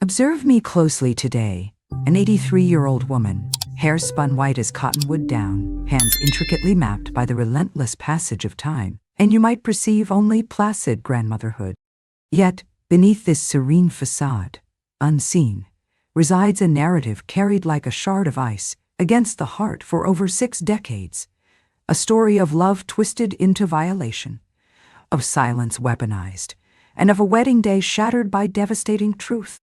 Observe me closely today, an 83-year-old woman, hair spun white as cottonwood down, hands intricately mapped by the relentless passage of time, and you might perceive only placid grandmotherhood. Yet, beneath this serene facade, unseen, resides a narrative carried like a shard of ice against the heart for over 6 decades, a story of love twisted into violation, of silence weaponized, and of a wedding day shattered by devastating truth.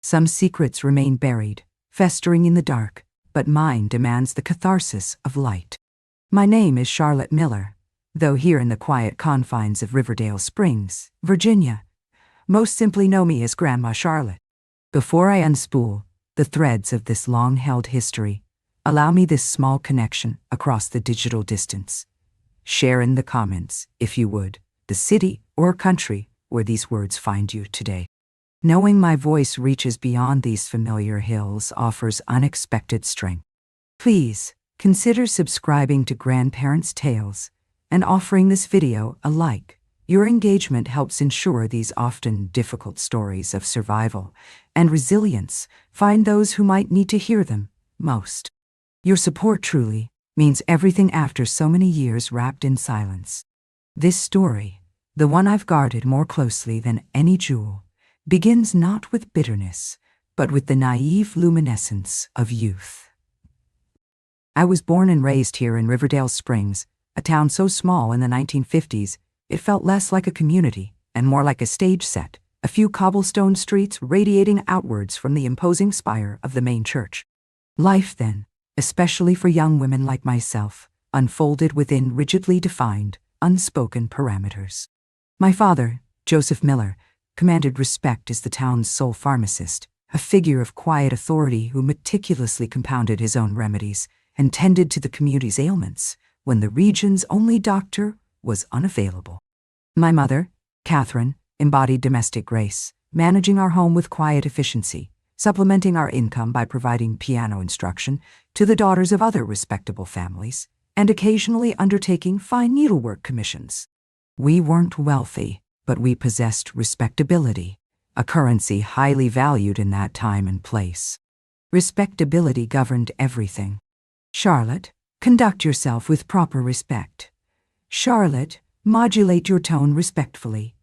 Some secrets remain buried, festering in the dark, but mine demands the catharsis of light. My name is Charlotte Miller, though here in the quiet confines of Riverdale Springs, Virginia, most simply know me as Grandma Charlotte. Before I unspool the threads of this long-held history, allow me this small connection across the digital distance. Share in the comments, if you would, the city or country where these words find you today. Knowing my voice reaches beyond these familiar hills offers unexpected strength. Please consider subscribing to Grandparents' Tales and offering this video a like. Your engagement helps ensure these often difficult stories of survival and resilience find those who might need to hear them most. Your support truly means everything after so many years wrapped in silence. This story, the one I've guarded more closely than any jewel, begins not with bitterness, but with the naive luminescence of youth. I was born and raised here in Riverdale Springs, a town so small in the 1950s, it felt less like a community and more like a stage set, a few cobblestone streets radiating outwards from the imposing spire of the main church. Life then, especially for young women like myself, unfolded within rigidly defined, unspoken parameters. My father, Joseph Miller, commanded respect as the town's sole pharmacist, a figure of quiet authority who meticulously compounded his own remedies and tended to the community's ailments when the region's only doctor was unavailable. My mother, Catherine, embodied domestic grace, managing our home with quiet efficiency, supplementing our income by providing piano instruction to the daughters of other respectable families, and occasionally undertaking fine needlework commissions. We weren't wealthy, but we possessed respectability, a currency highly valued in that time and place. Respectability governed everything. Charlotte, conduct yourself with proper respect. Charlotte, modulate your tone respectfully.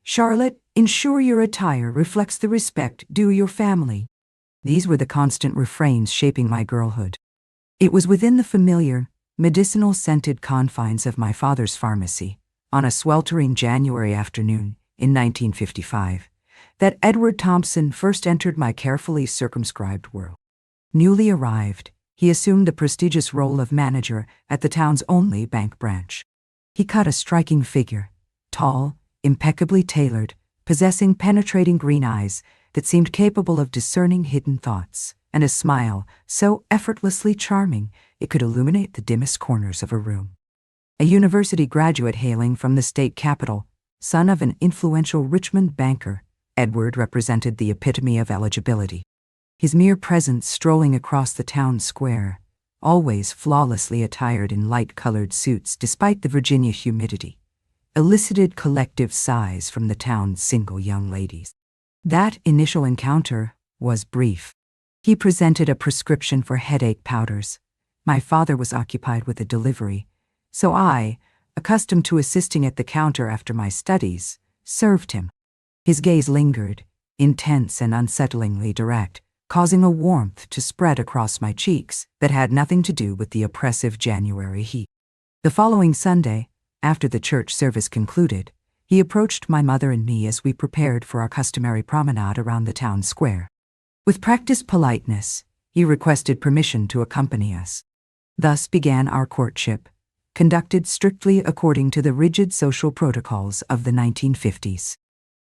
Charlotte, ensure your attire reflects the respect due your family. These were the constant refrains shaping my girlhood. It was within the familiar, medicinal-scented confines of my father's pharmacy, on a sweltering January afternoon in 1955, that Edward Thompson first entered my carefully circumscribed world. Newly arrived, he assumed the prestigious role of manager at the town's only bank branch. He cut a striking figure, tall, impeccably tailored, possessing penetrating green eyes that seemed capable of discerning hidden thoughts, and a smile so effortlessly charming it could illuminate the dimmest corners of a room. A university graduate hailing from the state capital, son of an influential Richmond banker, Edward represented the epitome of eligibility. His mere presence strolling across the town square, always flawlessly attired in light-colored suits despite the Virginia humidity, elicited collective sighs from the town's single young ladies. That initial encounter was brief. He presented a prescription for headache powders. My father was occupied with a delivery, so I, accustomed to assisting at the counter after my studies, served him. His gaze lingered, intense and unsettlingly direct, causing a warmth to spread across my cheeks that had nothing to do with the oppressive January heat. The following Sunday, after the church service concluded, he approached my mother and me as we prepared for our customary promenade around the town square. With practiced politeness, he requested permission to accompany us. Thus began our courtship, conducted strictly according to the rigid social protocols of the 1950s.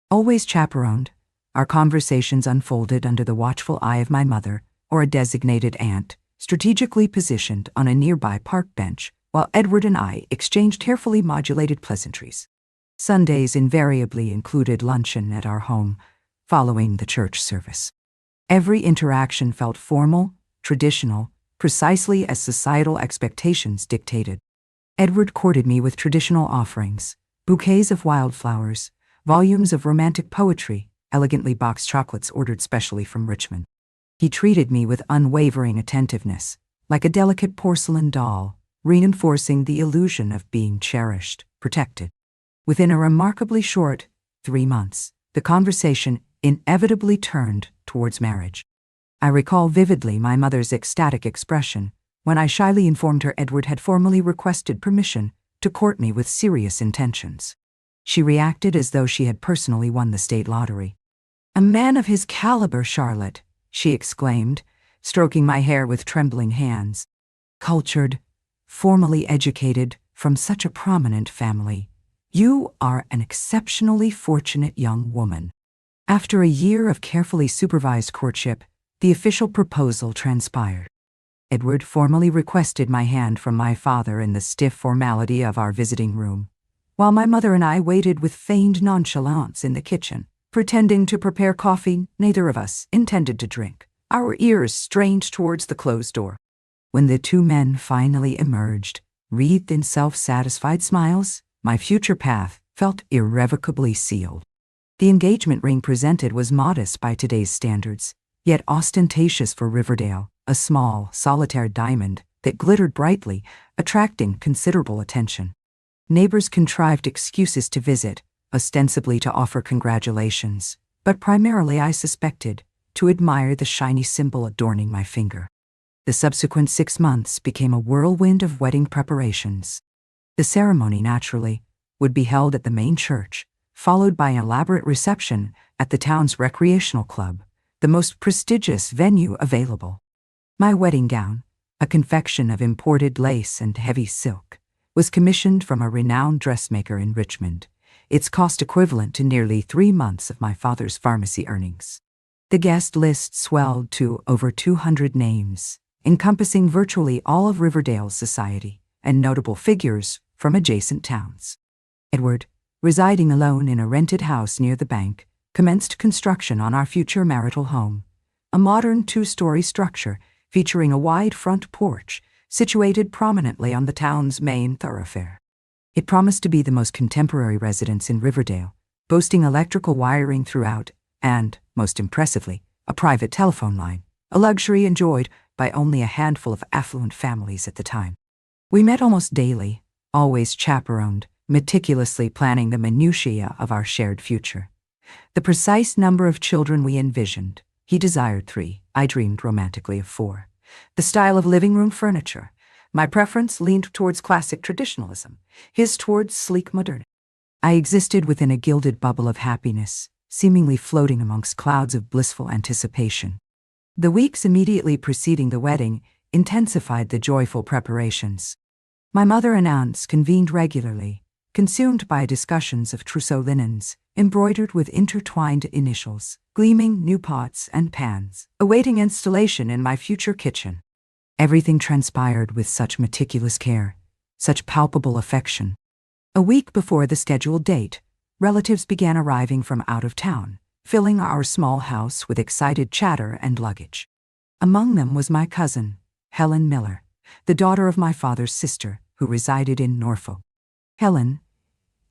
Always chaperoned, our conversations unfolded under the watchful eye of my mother or a designated aunt, strategically positioned on a nearby park bench, while Edward and I exchanged carefully modulated pleasantries. Sundays invariably included luncheon at our home, following the church service. Every interaction felt formal, traditional, precisely as societal expectations dictated. Edward courted me with traditional offerings, bouquets of wildflowers, volumes of romantic poetry, elegantly boxed chocolates ordered specially from Richmond. He treated me with unwavering attentiveness, like a delicate porcelain doll, reinforcing the illusion of being cherished, protected. Within a remarkably short 3 months, the conversation inevitably turned towards marriage. I recall vividly my mother's ecstatic expression when I shyly informed her Edward had formally requested permission to court me with serious intentions. She reacted as though she had personally won the state lottery. "A man of his caliber, Charlotte," she exclaimed, stroking my hair with trembling hands. "Cultured, formally educated, from such a prominent family. You are an exceptionally fortunate young woman." After a year of carefully supervised courtship, the official proposal transpired. Edward formally requested my hand from my father in the stiff formality of our visiting room, while my mother and I waited with feigned nonchalance in the kitchen, pretending to prepare coffee neither of us intended to drink, our ears strained towards the closed door. When the two men finally emerged, wreathed in self-satisfied smiles, my future path felt irrevocably sealed. The engagement ring presented was modest by today's standards, yet ostentatious for Riverdale, a small, solitaire diamond that glittered brightly, attracting considerable attention. Neighbors contrived excuses to visit, ostensibly to offer congratulations, but primarily, I suspected, to admire the shiny symbol adorning my finger. The subsequent 6 months became a whirlwind of wedding preparations. The ceremony, naturally, would be held at the main church, followed by an elaborate reception at the town's recreational club, the most prestigious venue available. My wedding gown, a confection of imported lace and heavy silk, was commissioned from a renowned dressmaker in Richmond, its cost equivalent to nearly 3 months of my father's pharmacy earnings. The guest list swelled to over 200 names, encompassing virtually all of Riverdale's society and notable figures from adjacent towns. Edward, residing alone in a rented house near the bank, commenced construction on our future marital home, a modern 2-story structure featuring a wide front porch situated prominently on the town's main thoroughfare. It promised to be the most contemporary residence in Riverdale, boasting electrical wiring throughout and, most impressively, a private telephone line, a luxury enjoyed by only a handful of affluent families at the time. We met almost daily, always chaperoned, meticulously planning the minutiae of our shared future. The precise number of children we envisioned, he desired 3, I dreamed romantically of 4. The style of living room furniture, my preference leaned towards classic traditionalism, his towards sleek modernity. I existed within a gilded bubble of happiness, seemingly floating amongst clouds of blissful anticipation. The weeks immediately preceding the wedding intensified the joyful preparations. My mother and aunts convened regularly, consumed by discussions of trousseau linens, embroidered with intertwined initials, gleaming new pots and pans, awaiting installation in my future kitchen. Everything transpired with such meticulous care, such palpable affection. A week before the scheduled date, relatives began arriving from out of town, filling our small house with excited chatter and luggage. Among them was my cousin, Helen Miller, the daughter of my father's sister, who resided in Norfolk. Helen,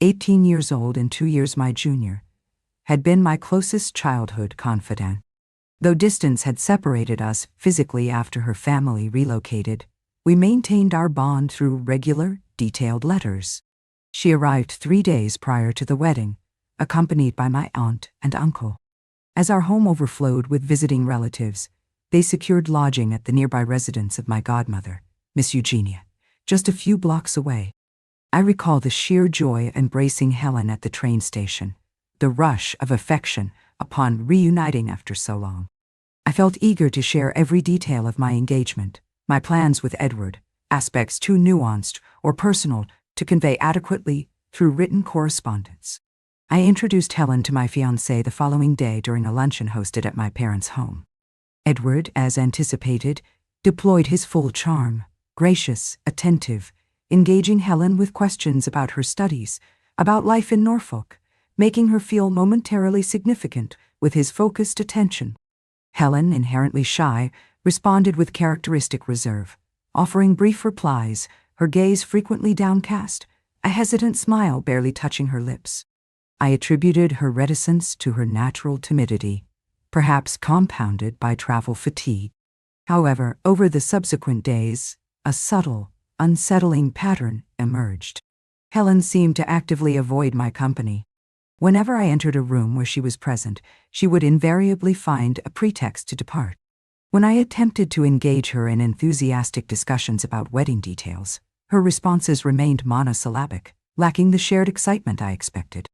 18 years old and 2 years my junior, had been my closest childhood confidant. Though distance had separated us physically after her family relocated, we maintained our bond through regular, detailed letters. She arrived 3 days prior to the wedding, accompanied by my aunt and uncle. As our home overflowed with visiting relatives, they secured lodging at the nearby residence of my godmother, Miss Eugenia, just a few blocks away. I recall the sheer joy of embracing Helen at the train station, the rush of affection upon reuniting after so long. I felt eager to share every detail of my engagement, my plans with Edward, aspects too nuanced or personal to convey adequately through written correspondence. I introduced Helen to my fiancé the following day during a luncheon hosted at my parents' home. Edward, as anticipated, deployed his full charm, gracious, attentive, engaging Helen with questions about her studies, about life in Norfolk, making her feel momentarily significant with his focused attention. Helen, inherently shy, responded with characteristic reserve, offering brief replies, her gaze frequently downcast, a hesitant smile barely touching her lips. I attributed her reticence to her natural timidity, perhaps compounded by travel fatigue. However, over the subsequent days, a subtle, unsettling pattern emerged. Helen seemed to actively avoid my company. Whenever I entered a room where she was present, she would invariably find a pretext to depart. When I attempted to engage her in enthusiastic discussions about wedding details, her responses remained monosyllabic, lacking the shared excitement I expected.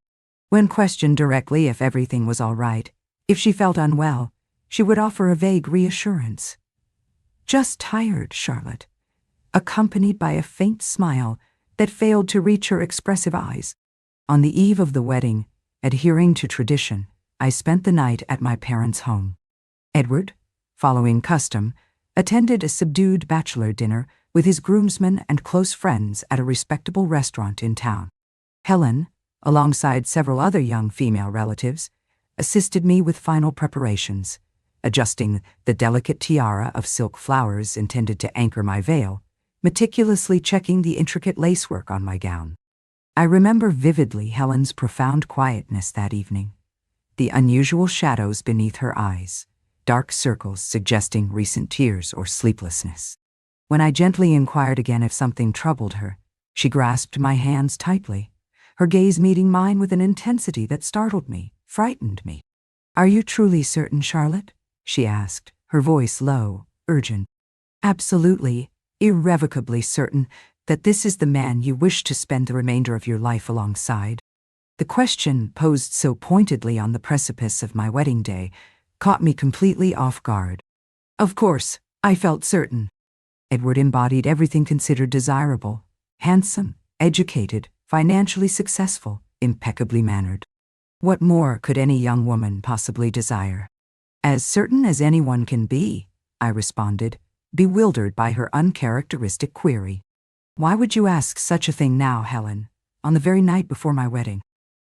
When questioned directly if everything was all right, if she felt unwell, she would offer a vague reassurance. "Just tired, Charlotte," accompanied by a faint smile that failed to reach her expressive eyes. On the eve of the wedding, adhering to tradition, I spent the night at my parents' home. Edward, following custom, attended a subdued bachelor dinner with his groomsmen and close friends at a respectable restaurant in town. Helen, alongside several other young female relatives, assisted me with final preparations, adjusting the delicate tiara of silk flowers intended to anchor my veil, meticulously checking the intricate lacework on my gown. I remember vividly Helen's profound quietness that evening, the unusual shadows beneath her eyes, dark circles suggesting recent tears or sleeplessness. When I gently inquired again if something troubled her, she grasped my hands tightly, her gaze meeting mine with an intensity that startled me, frightened me. "Are you truly certain, Charlotte?" she asked, her voice low, urgent. "Absolutely, irrevocably certain that this is the man you wish to spend the remainder of your life alongside?" The question, posed so pointedly on the precipice of my wedding day, caught me completely off guard. Of course, I felt certain. Edward embodied everything considered desirable: handsome, educated, financially successful, impeccably mannered. What more could any young woman possibly desire? "As certain as anyone can be," I responded, bewildered by her uncharacteristic query. "Why would you ask such a thing now, Helen, on the very night before my wedding?"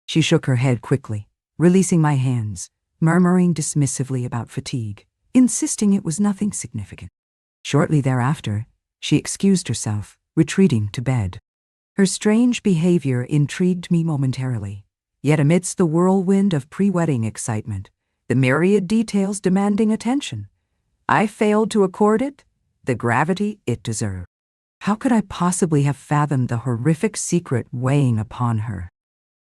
She shook her head quickly, releasing my hands, murmuring dismissively about fatigue, insisting it was nothing significant. Shortly thereafter, she excused herself, retreating to bed. Her strange behavior intrigued me momentarily, yet amidst the whirlwind of pre-wedding excitement, the myriad details demanding attention, I failed to accord it the gravity it deserved. How could I possibly have fathomed the horrific secret weighing upon her?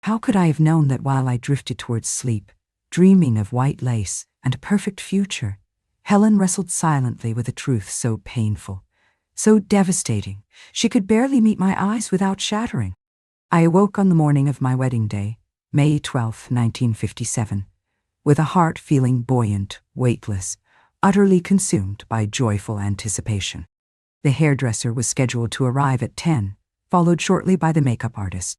How could I have known that while I drifted towards sleep, dreaming of white lace and a perfect future, Helen wrestled silently with a truth so painful, so devastating, she could barely meet my eyes without shattering? I awoke on the morning of my wedding day, May 12, 1957, with a heart feeling buoyant, weightless, utterly consumed by joyful anticipation. The hairdresser was scheduled to arrive at 10, followed shortly by the makeup artist.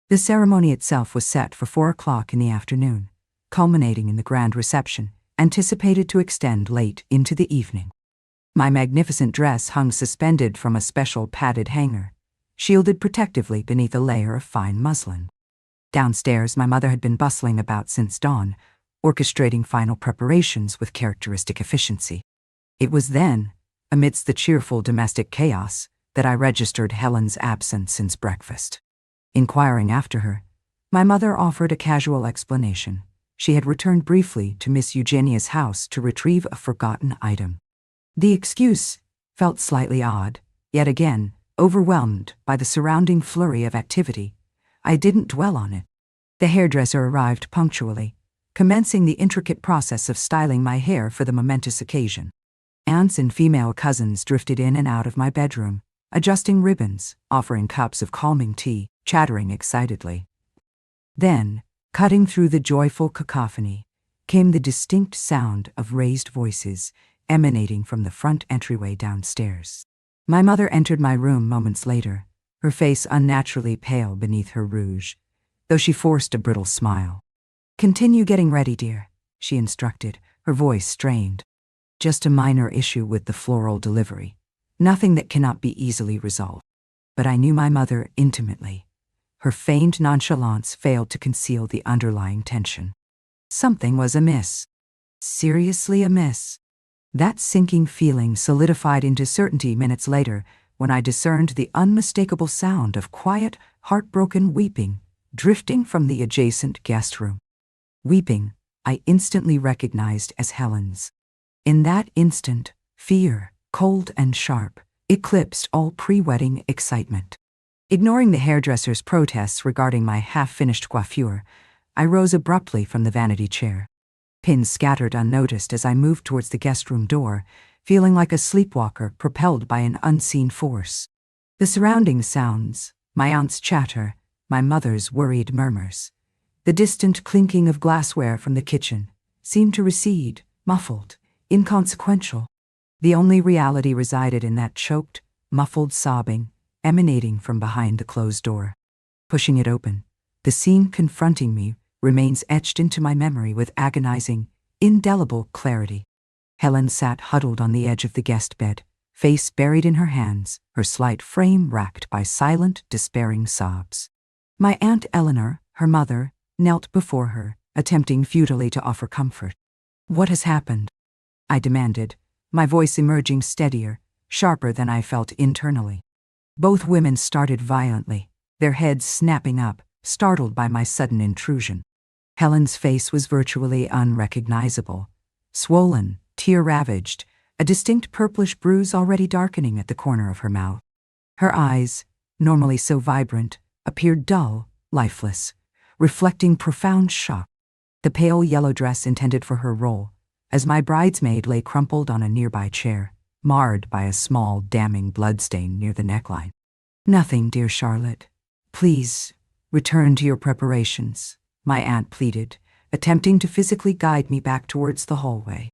The ceremony itself was set for 4 o'clock in the afternoon, culminating in the grand reception, anticipated to extend late into the evening. My magnificent dress hung suspended from a special padded hanger, shielded protectively beneath a layer of fine muslin. Downstairs, my mother had been bustling about since dawn, orchestrating final preparations with characteristic efficiency. It was then, amidst the cheerful domestic chaos, that I registered Helen's absence since breakfast. Inquiring after her, my mother offered a casual explanation. She had returned briefly to Miss Eugenia's house to retrieve a forgotten item. The excuse felt slightly odd, yet again, overwhelmed by the surrounding flurry of activity, I didn't dwell on it. The hairdresser arrived punctually, commencing the intricate process of styling my hair for the momentous occasion. Aunts and female cousins drifted in and out of my bedroom, adjusting ribbons, offering cups of calming tea, chattering excitedly. Then, cutting through the joyful cacophony, came the distinct sound of raised voices emanating from the front entryway downstairs. My mother entered my room moments later, her face unnaturally pale beneath her rouge, though she forced a brittle smile. "Continue getting ready, dear," she instructed, her voice strained. "Just a minor issue with the floral delivery. Nothing that cannot be easily resolved." But I knew my mother intimately. Her feigned nonchalance failed to conceal the underlying tension. Something was amiss. Seriously amiss. That sinking feeling solidified into certainty minutes later when I discerned the unmistakable sound of quiet, heartbroken weeping drifting from the adjacent guest room. Weeping, I instantly recognized as Helen's. In that instant, fear, cold and sharp, eclipsed all pre-wedding excitement. Ignoring the hairdresser's protests regarding my half-finished coiffure, I rose abruptly from the vanity chair. Pins scattered unnoticed as I moved towards the guest room door, feeling like a sleepwalker propelled by an unseen force. The surrounding sounds, my aunt's chatter, my mother's worried murmurs, the distant clinking of glassware from the kitchen, seemed to recede, muffled, inconsequential. The only reality resided in that choked, muffled sobbing emanating from behind the closed door. Pushing it open, the scene confronting me remains etched into my memory with agonizing, indelible clarity. Helen sat huddled on the edge of the guest bed, face buried in her hands, her slight frame racked by silent, despairing sobs. My Aunt Eleanor, her mother, knelt before her, attempting futilely to offer comfort. "What has happened?" I demanded, my voice emerging steadier, sharper than I felt internally. Both women started violently, their heads snapping up, startled by my sudden intrusion. Helen's face was virtually unrecognizable, swollen, tear-ravaged, a distinct purplish bruise already darkening at the corner of her mouth. Her eyes, normally so vibrant, appeared dull, lifeless, reflecting profound shock. The pale yellow dress intended for her role, as my bridesmaid lay crumpled on a nearby chair, marred by a small, damning bloodstain near the neckline. "Nothing, dear Charlotte. Please, return to your preparations," my aunt pleaded, attempting to physically guide me back towards the hallway.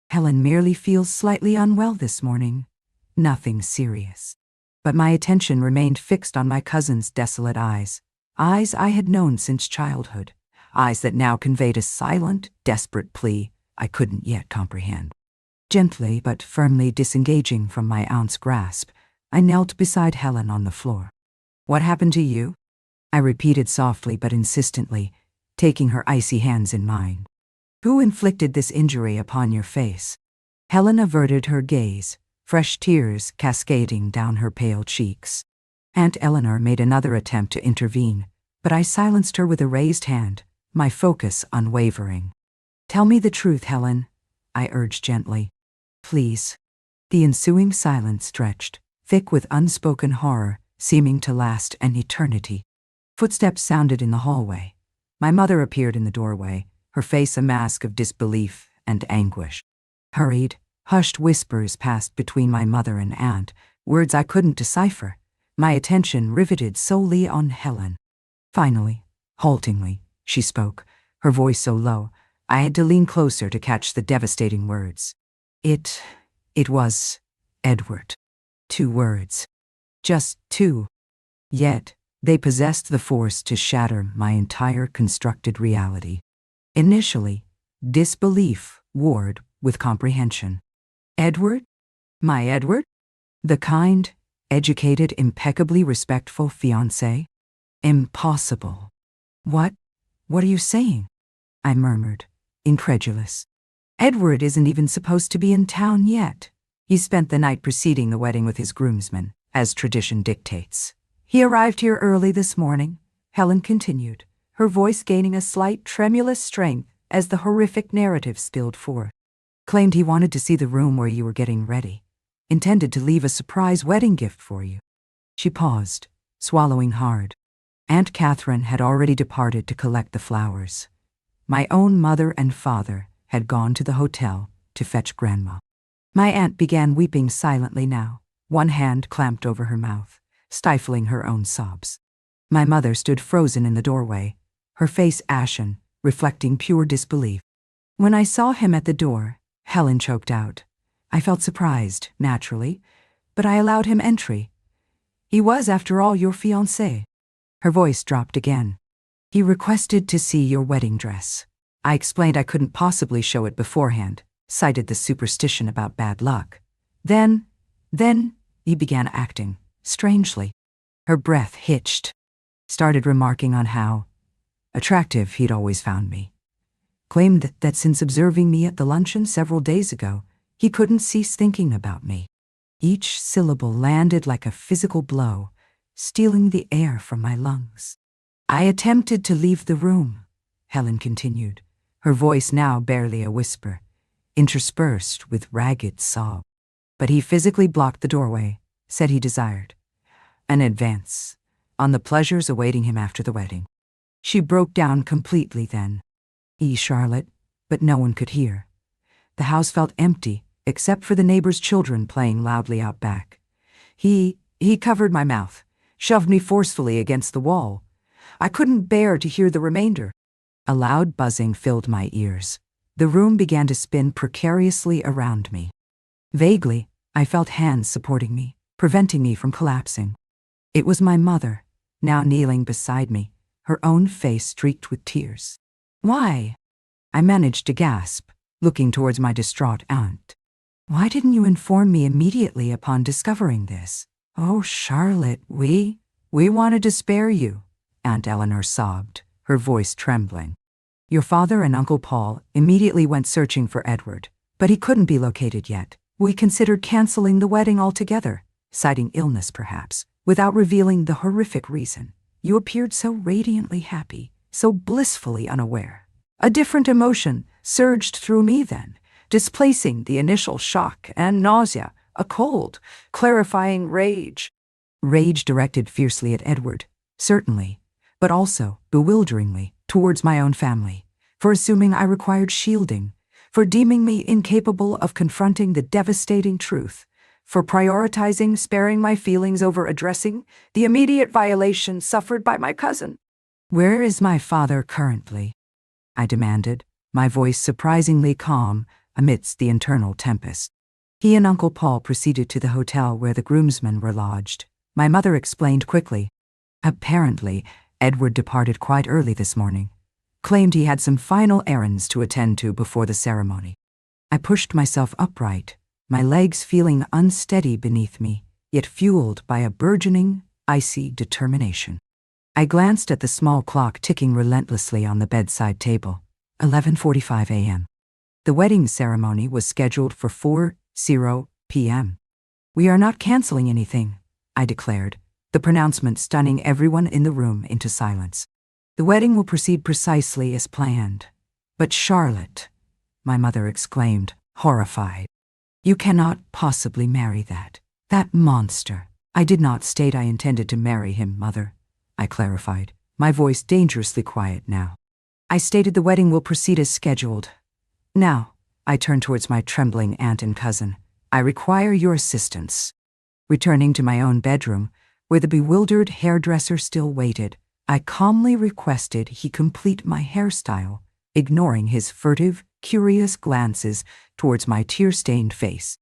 "Helen merely feels slightly unwell this morning. Nothing serious." But my attention remained fixed on my cousin's desolate eyes I had known since childhood, eyes that now conveyed a silent, desperate plea I couldn't yet comprehend. Gently but firmly disengaging from my aunt's grasp, I knelt beside Helen on the floor. "What happened to you?" I repeated softly but insistently, taking her icy hands in mine. "Who inflicted this injury upon your face?" Helen averted her gaze, fresh tears cascading down her pale cheeks. Aunt Eleanor made another attempt to intervene, but I silenced her with a raised hand, my focus unwavering. "Tell me the truth, Helen," I urged gently. "Please." The ensuing silence stretched, thick with unspoken horror, seeming to last an eternity. Footsteps sounded in the hallway. My mother appeared in the doorway, her face a mask of disbelief and anguish. Hurried, hushed whispers passed between my mother and aunt, words I couldn't decipher, my attention riveted solely on Helen. Finally, haltingly, she spoke, her voice so low, I had to lean closer to catch the devastating words. It was Edward. 2 words. Just 2. Yet, they possessed the force to shatter my entire constructed reality. Initially, disbelief warred with comprehension. Edward? My Edward? The kind, educated, impeccably respectful fiancé? Impossible. What are you saying? I murmured, incredulous. Edward isn't even supposed to be in town yet. He spent the night preceding the wedding with his groomsmen, as tradition dictates. He arrived here early this morning, Helen continued, her voice gaining a slight tremulous strength as the horrific narrative spilled forth. Claimed he wanted to see the room where you were getting ready. Intended to leave a surprise wedding gift for you. She paused, swallowing hard. Aunt Catherine had already departed to collect the flowers. My own mother and father had gone to the hotel to fetch Grandma. My aunt began weeping silently now, one hand clamped over her mouth, stifling her own sobs. My mother stood frozen in the doorway, her face ashen, reflecting pure disbelief. When I saw him at the door, Helen choked out. I felt surprised, naturally, but I allowed him entry. He was, after all, your fiancé. Her voice dropped again. He requested to see your wedding dress. I explained I couldn't possibly show it beforehand, cited the superstition about bad luck. Then, he began acting, strangely. Her breath hitched. Started remarking on how attractive he'd always found me. Claimed that since observing me at the luncheon several days ago, he couldn't cease thinking about me. Each syllable landed like a physical blow, stealing the air from my lungs. I attempted to leave the room, Helen continued, her voice now barely a whisper, interspersed with ragged sobs. But he physically blocked the doorway, said he desired an advance on the pleasures awaiting him after the wedding. She broke down completely then. Charlotte, but no one could hear. The house felt empty, except for the neighbors' children playing loudly out back. He covered my mouth, shoved me forcefully against the wall. I couldn't bear to hear the remainder. A loud buzzing filled my ears. The room began to spin precariously around me. Vaguely, I felt hands supporting me, preventing me from collapsing. It was my mother, now kneeling beside me, her own face streaked with tears. Why? I managed to gasp, looking towards my distraught aunt. Why didn't you inform me immediately upon discovering this? Oh, Charlotte, we wanted to spare you, Aunt Eleanor sobbed, her voice trembling. Your father and Uncle Paul immediately went searching for Edward, but he couldn't be located yet. We considered canceling the wedding altogether, citing illness perhaps, without revealing the horrific reason. You appeared so radiantly happy, so blissfully unaware. A different emotion surged through me then, displacing the initial shock and nausea, a cold, clarifying rage. Rage directed fiercely at Edward, certainly, but also, bewilderingly, towards my own family, for assuming I required shielding, for deeming me incapable of confronting the devastating truth, for prioritizing sparing my feelings over addressing the immediate violation suffered by my cousin. Where is my father currently? I demanded, my voice surprisingly calm amidst the internal tempest. He and Uncle Paul proceeded to the hotel where the groomsmen were lodged. My mother explained quickly. Apparently, Edward departed quite early this morning, claimed he had some final errands to attend to before the ceremony. I pushed myself upright, my legs feeling unsteady beneath me, yet fueled by a burgeoning, icy determination. I glanced at the small clock ticking relentlessly on the bedside table. 11:45 a.m. The wedding ceremony was scheduled for 4:00 p.m. We are not canceling anything, I declared, the pronouncement stunning everyone in the room into silence. The wedding will proceed precisely as planned. But Charlotte, my mother exclaimed, horrified. You cannot possibly marry that monster. I did not state I intended to marry him, Mother, I clarified, my voice dangerously quiet now. I stated the wedding will proceed as scheduled. Now, I turned towards my trembling aunt and cousin. I require your assistance. Returning to my own bedroom, where the bewildered hairdresser still waited, I calmly requested he complete my hairstyle, ignoring his furtive, curious glances towards my tear-stained face.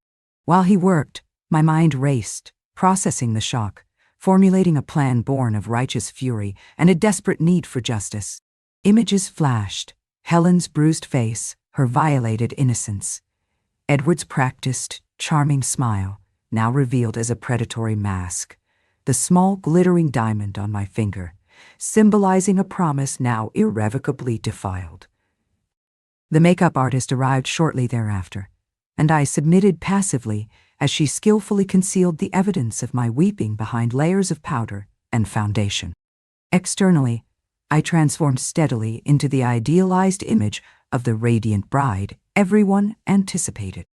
While he worked, my mind raced, processing the shock, formulating a plan born of righteous fury and a desperate need for justice. Images flashed, Helen's bruised face, her violated innocence. Edward's practiced, charming smile, now revealed as a predatory mask. The small glittering diamond on my finger, symbolizing a promise now irrevocably defiled. The makeup artist arrived shortly thereafter, and I submitted passively as she skillfully concealed the evidence of my weeping behind layers of powder and foundation. Externally, I transformed steadily into the idealized image of the radiant bride everyone anticipated.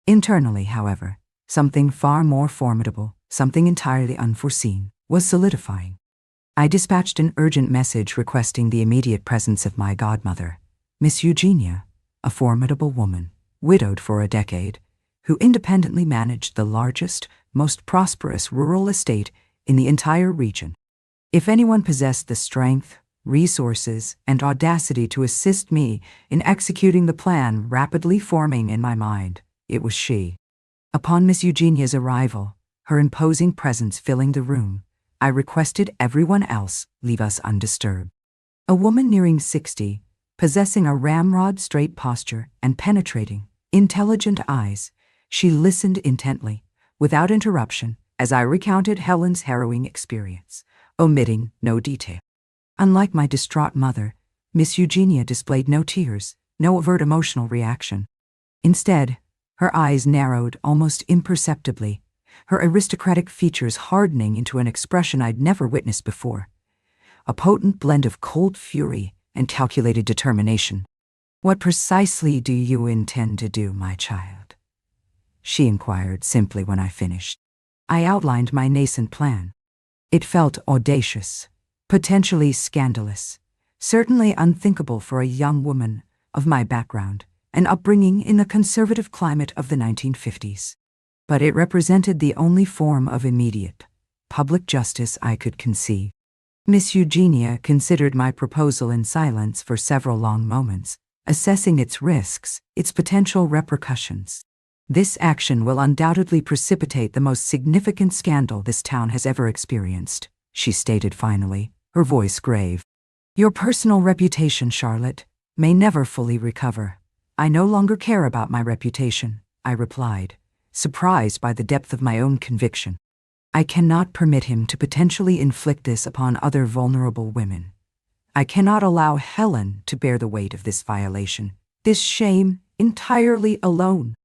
Internally, however, something far more formidable, something entirely unforeseen, was solidifying. I dispatched an urgent message requesting the immediate presence of my godmother, Miss Eugenia, a formidable woman, widowed for a decade, who independently managed the largest, most prosperous rural estate in the entire region. If anyone possessed the strength, resources, and audacity to assist me in executing the plan rapidly forming in my mind, it was she. Upon Miss Eugenia's arrival, her imposing presence filling the room, I requested everyone else leave us undisturbed. A woman nearing 60, possessing a ramrod-straight posture and penetrating, intelligent eyes, she listened intently, without interruption, as I recounted Helen's harrowing experience, omitting no detail. Unlike my distraught mother, Miss Eugenia displayed no tears, no overt emotional reaction. Instead, her eyes narrowed almost imperceptibly, her aristocratic features hardening into an expression I'd never witnessed before. a potent blend of cold fury and calculated determination. "What precisely do you intend to do, my child?" she inquired simply when I finished. I outlined my nascent plan. It felt audacious, potentially scandalous, certainly unthinkable for a young woman of my background and upbringing in the conservative climate of the 1950s. But it represented the only form of immediate, public justice I could conceive. Miss Eugenia considered my proposal in silence for several long moments, assessing its risks, its potential repercussions. "This action will undoubtedly precipitate the most significant scandal this town has ever experienced," she stated finally, her voice grave. "Your personal reputation, Charlotte, may never fully recover." "I no longer care about my reputation," I replied, surprised by the depth of my own conviction. "I cannot permit him to potentially inflict this upon other vulnerable women. I cannot allow Helen to bear the weight of this violation, this shame, entirely alone."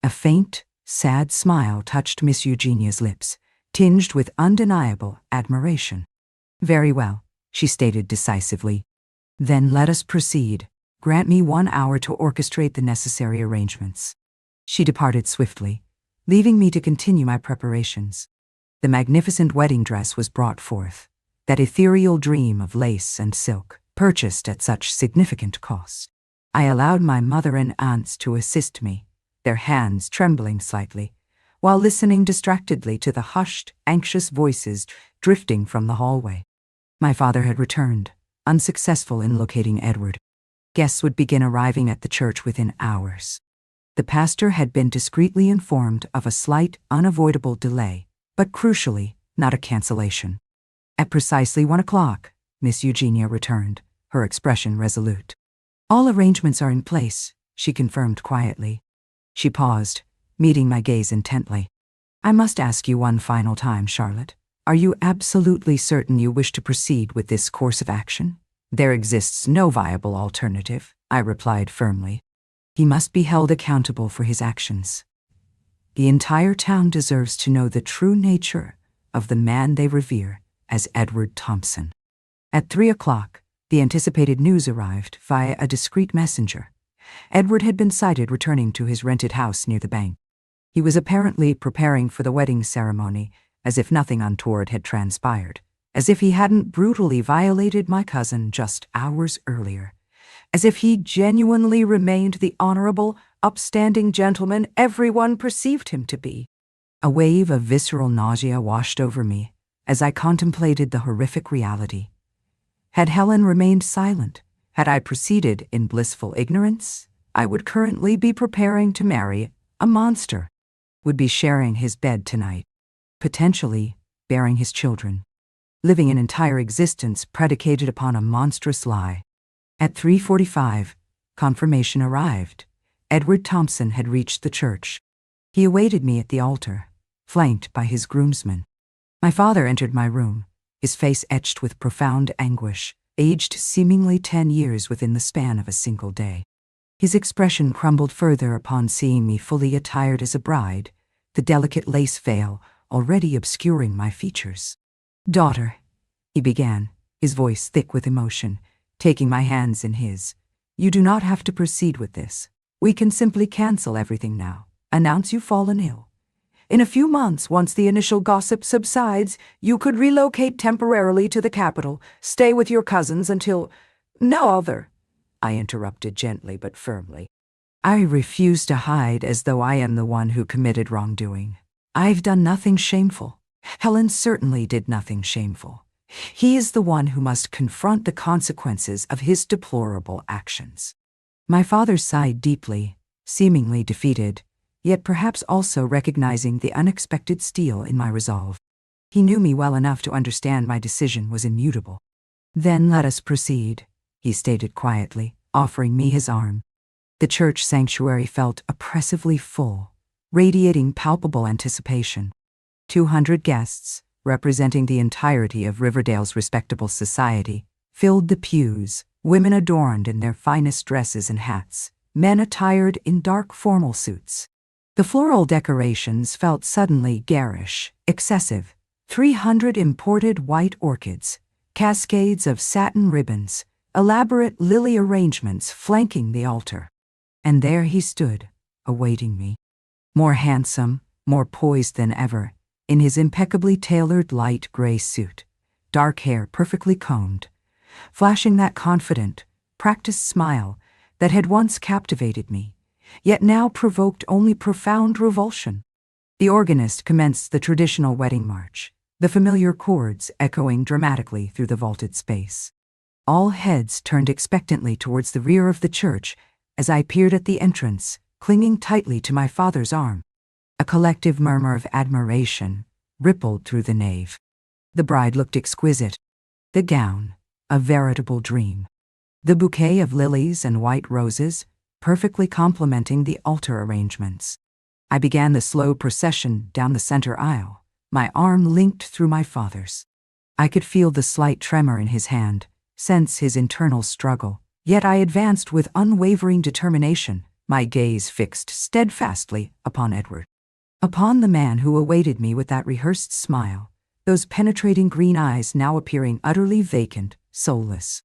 A faint, sad smile touched Miss Eugenia's lips, tinged with undeniable admiration. "Very well," she stated decisively. "Then let us proceed. Grant me 1 hour to orchestrate the necessary arrangements." She departed swiftly, leaving me to continue my preparations. The magnificent wedding dress was brought forth, that ethereal dream of lace and silk, purchased at such significant cost. I allowed my mother and aunts to assist me, their hands trembling slightly, while listening distractedly to the hushed, anxious voices drifting from the hallway. My father had returned, unsuccessful in locating Edward. Guests would begin arriving at the church within hours. The pastor had been discreetly informed of a slight, unavoidable delay, but crucially, not a cancellation. At precisely 1 o'clock, Miss Eugenia returned, her expression resolute. "All arrangements are in place," she confirmed quietly. She paused, meeting my gaze intently. "I must ask you one final time, Charlotte. Are you absolutely certain you wish to proceed with this course of action?" "There exists no viable alternative," I replied firmly. "He must be held accountable for his actions. The entire town deserves to know the true nature of the man they revere as Edward Thompson." At 3 o'clock, the anticipated news arrived via a discreet messenger. Edward had been sighted returning to his rented house near the bank. He was apparently preparing for the wedding ceremony, as if nothing untoward had transpired, as if he hadn't brutally violated my cousin just hours earlier, as if he genuinely remained the honorable, upstanding gentleman everyone perceived him to be. A wave of visceral nausea washed over me as I contemplated the horrific reality. Had Helen remained silent, had I proceeded in blissful ignorance, I would currently be preparing to marry a monster, would be sharing his bed tonight, potentially bearing his children, living an entire existence predicated upon a monstrous lie. At 3:45, confirmation arrived. Edward Thompson had reached the church. He awaited me at the altar, flanked by his groomsmen. My father entered my room, his face etched with profound anguish, aged seemingly 10 years within the span of a single day. His expression crumbled further upon seeing me fully attired as a bride, the delicate lace veil already obscuring my features. "Daughter," he began, his voice thick with emotion, taking my hands in his, "you do not have to proceed with this. We can simply cancel everything now, announce you've fallen ill. In a few months, once the initial gossip subsides, you could relocate temporarily to the capital, stay with your cousins until—" "No other," I interrupted gently but firmly. "I refuse to hide as though I am the one who committed wrongdoing. I've done nothing shameful. Helen certainly did nothing shameful. He is the one who must confront the consequences of his deplorable actions." My father sighed deeply, seemingly defeated, yet perhaps also recognizing the unexpected steel in my resolve. He knew me well enough to understand my decision was immutable. "Then let us proceed," he stated quietly, offering me his arm. The church sanctuary felt oppressively full, radiating palpable anticipation. 200 guests, representing the entirety of Riverdale's respectable society, filled the pews, women adorned in their finest dresses and hats, men attired in dark formal suits. The floral decorations felt suddenly garish, excessive. 300 imported white orchids, cascades of satin ribbons, elaborate lily arrangements flanking the altar. And there he stood, awaiting me. More handsome, more poised than ever, in his impeccably tailored light gray suit, dark hair perfectly combed, flashing that confident, practiced smile that had once captivated me, yet now provoked only profound revulsion. The organist commenced the traditional wedding march, the familiar chords echoing dramatically through the vaulted space. All heads turned expectantly towards the rear of the church as I peered at the entrance, clinging tightly to my father's arm. A collective murmur of admiration rippled through the nave. The bride looked exquisite. The gown, a veritable dream. The bouquet of lilies and white roses, perfectly complementing the altar arrangements. I began the slow procession down the center aisle, my arm linked through my father's. I could feel the slight tremor in his hand, sense his internal struggle, yet I advanced with unwavering determination, my gaze fixed steadfastly upon Edward. Upon the man who awaited me with that rehearsed smile, those penetrating green eyes now appearing utterly vacant, soulless.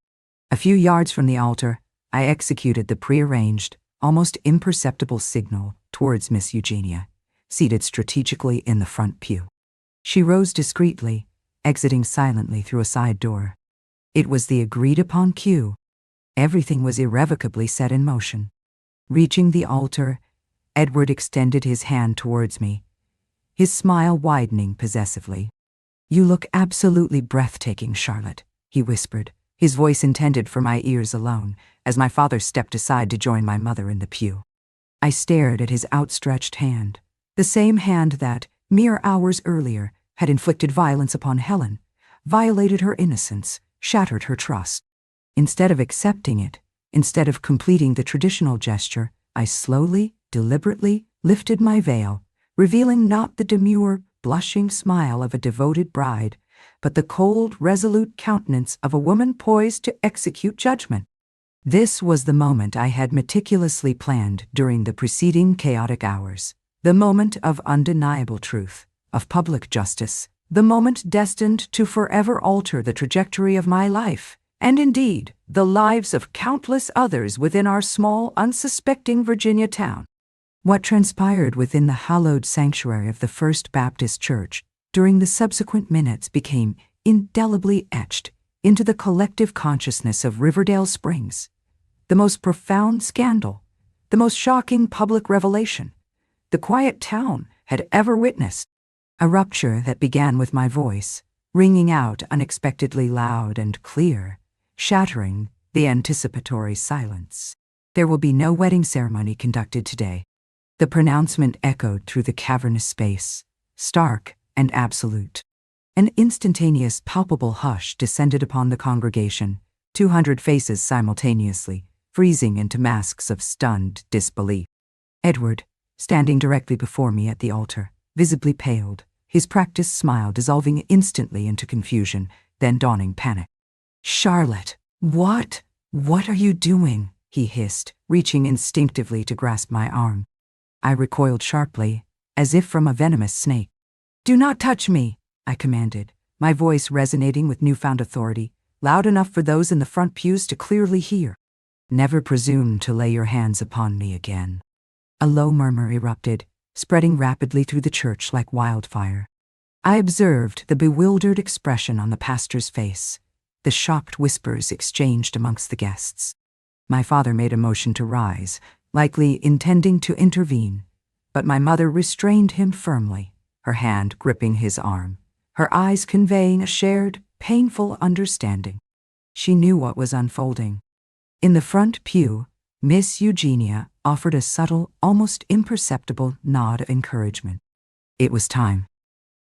A few yards from the altar, I executed the prearranged, almost imperceptible signal towards Miss Eugenia, seated strategically in the front pew. She rose discreetly, exiting silently through a side door. It was the agreed-upon cue. Everything was irrevocably set in motion. Reaching the altar, Edward extended his hand towards me, his smile widening possessively. "You look absolutely breathtaking, Charlotte," he whispered, his voice intended for my ears alone, as my father stepped aside to join my mother in the pew. I stared at his outstretched hand, the same hand that, mere hours earlier, had inflicted violence upon Helen, violated her innocence, shattered her trust. Instead of accepting it, instead of completing the traditional gesture, I slowly, deliberately lifted my veil, revealing not the demure, blushing smile of a devoted bride, but the cold, resolute countenance of a woman poised to execute judgment. This was the moment I had meticulously planned during the preceding chaotic hours, the moment of undeniable truth, of public justice, the moment destined to forever alter the trajectory of my life, and indeed, the lives of countless others within our small, unsuspecting Virginia town. What transpired within the hallowed sanctuary of the First Baptist Church during the subsequent minutes became indelibly etched into the collective consciousness of Riverdale Springs. The most profound scandal, the most shocking public revelation the quiet town had ever witnessed. A rupture that began with my voice, ringing out unexpectedly loud and clear, shattering the anticipatory silence. "There will be no wedding ceremony conducted today." The pronouncement echoed through the cavernous space, stark and absolute. An instantaneous, palpable hush descended upon the congregation, 200 faces simultaneously, freezing into masks of stunned disbelief. Edward, standing directly before me at the altar, visibly paled, his practiced smile dissolving instantly into confusion, then dawning panic. "Charlotte, what are you doing?" he hissed, reaching instinctively to grasp my arm. I recoiled sharply, as if from a venomous snake. "Do not touch me," I commanded, my voice resonating with newfound authority, loud enough for those in the front pews to clearly hear. "Never presume to lay your hands upon me again." A low murmur erupted, spreading rapidly through the church like wildfire. I observed the bewildered expression on the pastor's face, the shocked whispers exchanged amongst the guests. My father made a motion to rise, likely intending to intervene, but my mother restrained him firmly, her hand gripping his arm, her eyes conveying a shared, painful understanding. She knew what was unfolding. In the front pew, Miss Eugenia offered a subtle, almost imperceptible nod of encouragement. It was time.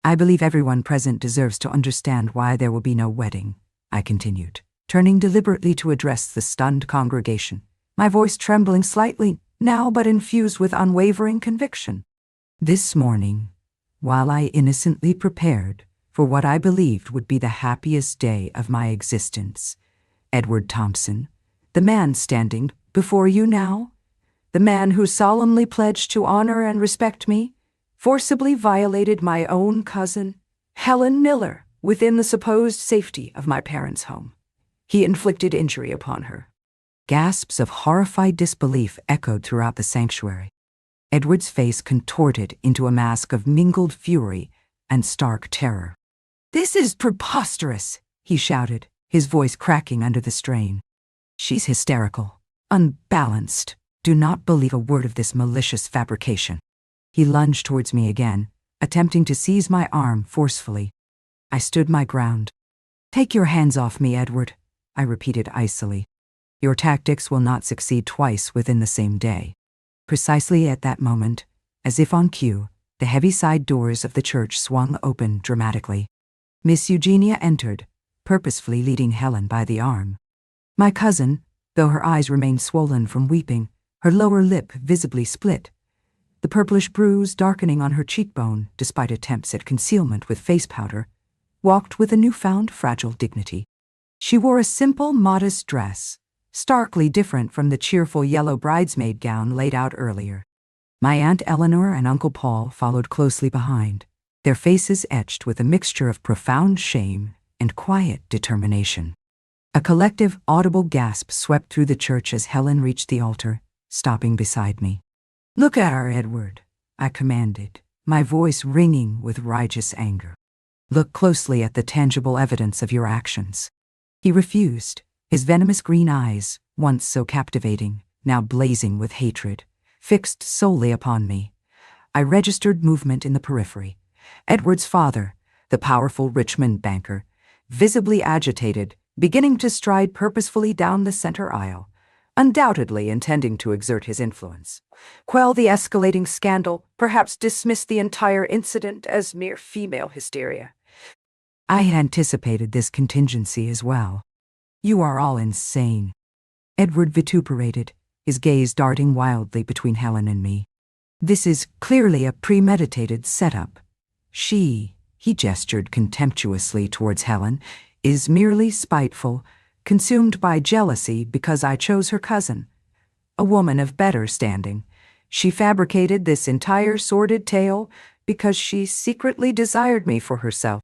"I believe everyone present deserves to understand why there will be no wedding," I continued, turning deliberately to address the stunned congregation, my voice trembling slightly, now but infused with unwavering conviction. "This morning, while I innocently prepared for what I believed would be the happiest day of my existence, Edward Thompson, the man standing before you now, the man who solemnly pledged to honor and respect me, forcibly violated my own cousin, Helen Miller, within the supposed safety of my parents' home. He inflicted injury upon her. Gasps of horrified disbelief echoed throughout the sanctuary. Edward's face contorted into a mask of mingled fury and stark terror. "This is preposterous," he shouted, his voice cracking under the strain. "She's hysterical, unbalanced. Do not believe a word of this malicious fabrication." He lunged towards me again, attempting to seize my arm forcefully. I stood my ground. "Take your hands off me, Edward," I repeated icily. "Your tactics will not succeed twice within the same day." Precisely at that moment, as if on cue, the heavy side doors of the church swung open dramatically. Miss Eugenia entered, purposefully leading Helen by the arm. My cousin, though her eyes remained swollen from weeping, her lower lip visibly split, the purplish bruise darkening on her cheekbone despite attempts at concealment with face powder, walked with a newfound fragile dignity. She wore a simple, modest dress, starkly different from the cheerful yellow bridesmaid gown laid out earlier. My Aunt Eleanor and Uncle Paul followed closely behind, their faces etched with a mixture of profound shame and quiet determination. A collective, audible gasp swept through the church as Helen reached the altar, stopping beside me. "Look at her, Edward," I commanded, my voice ringing with righteous anger. "Look closely at the tangible evidence of your actions." He refused, his venomous green eyes, once so captivating, now blazing with hatred, fixed solely upon me. I registered movement in the periphery. Edward's father, the powerful Richmond banker, visibly agitated, beginning to stride purposefully down the center aisle, undoubtedly intending to exert his influence, quell the escalating scandal, perhaps dismiss the entire incident as mere female hysteria. I had anticipated this contingency as well. "You are all insane," Edward vituperated, his gaze darting wildly between Helen and me. "This is clearly a premeditated setup. He gestured contemptuously towards Helen, is merely spiteful, consumed by jealousy because I chose her cousin, a woman of better standing. She fabricated this entire sordid tale because she secretly desired me for herself."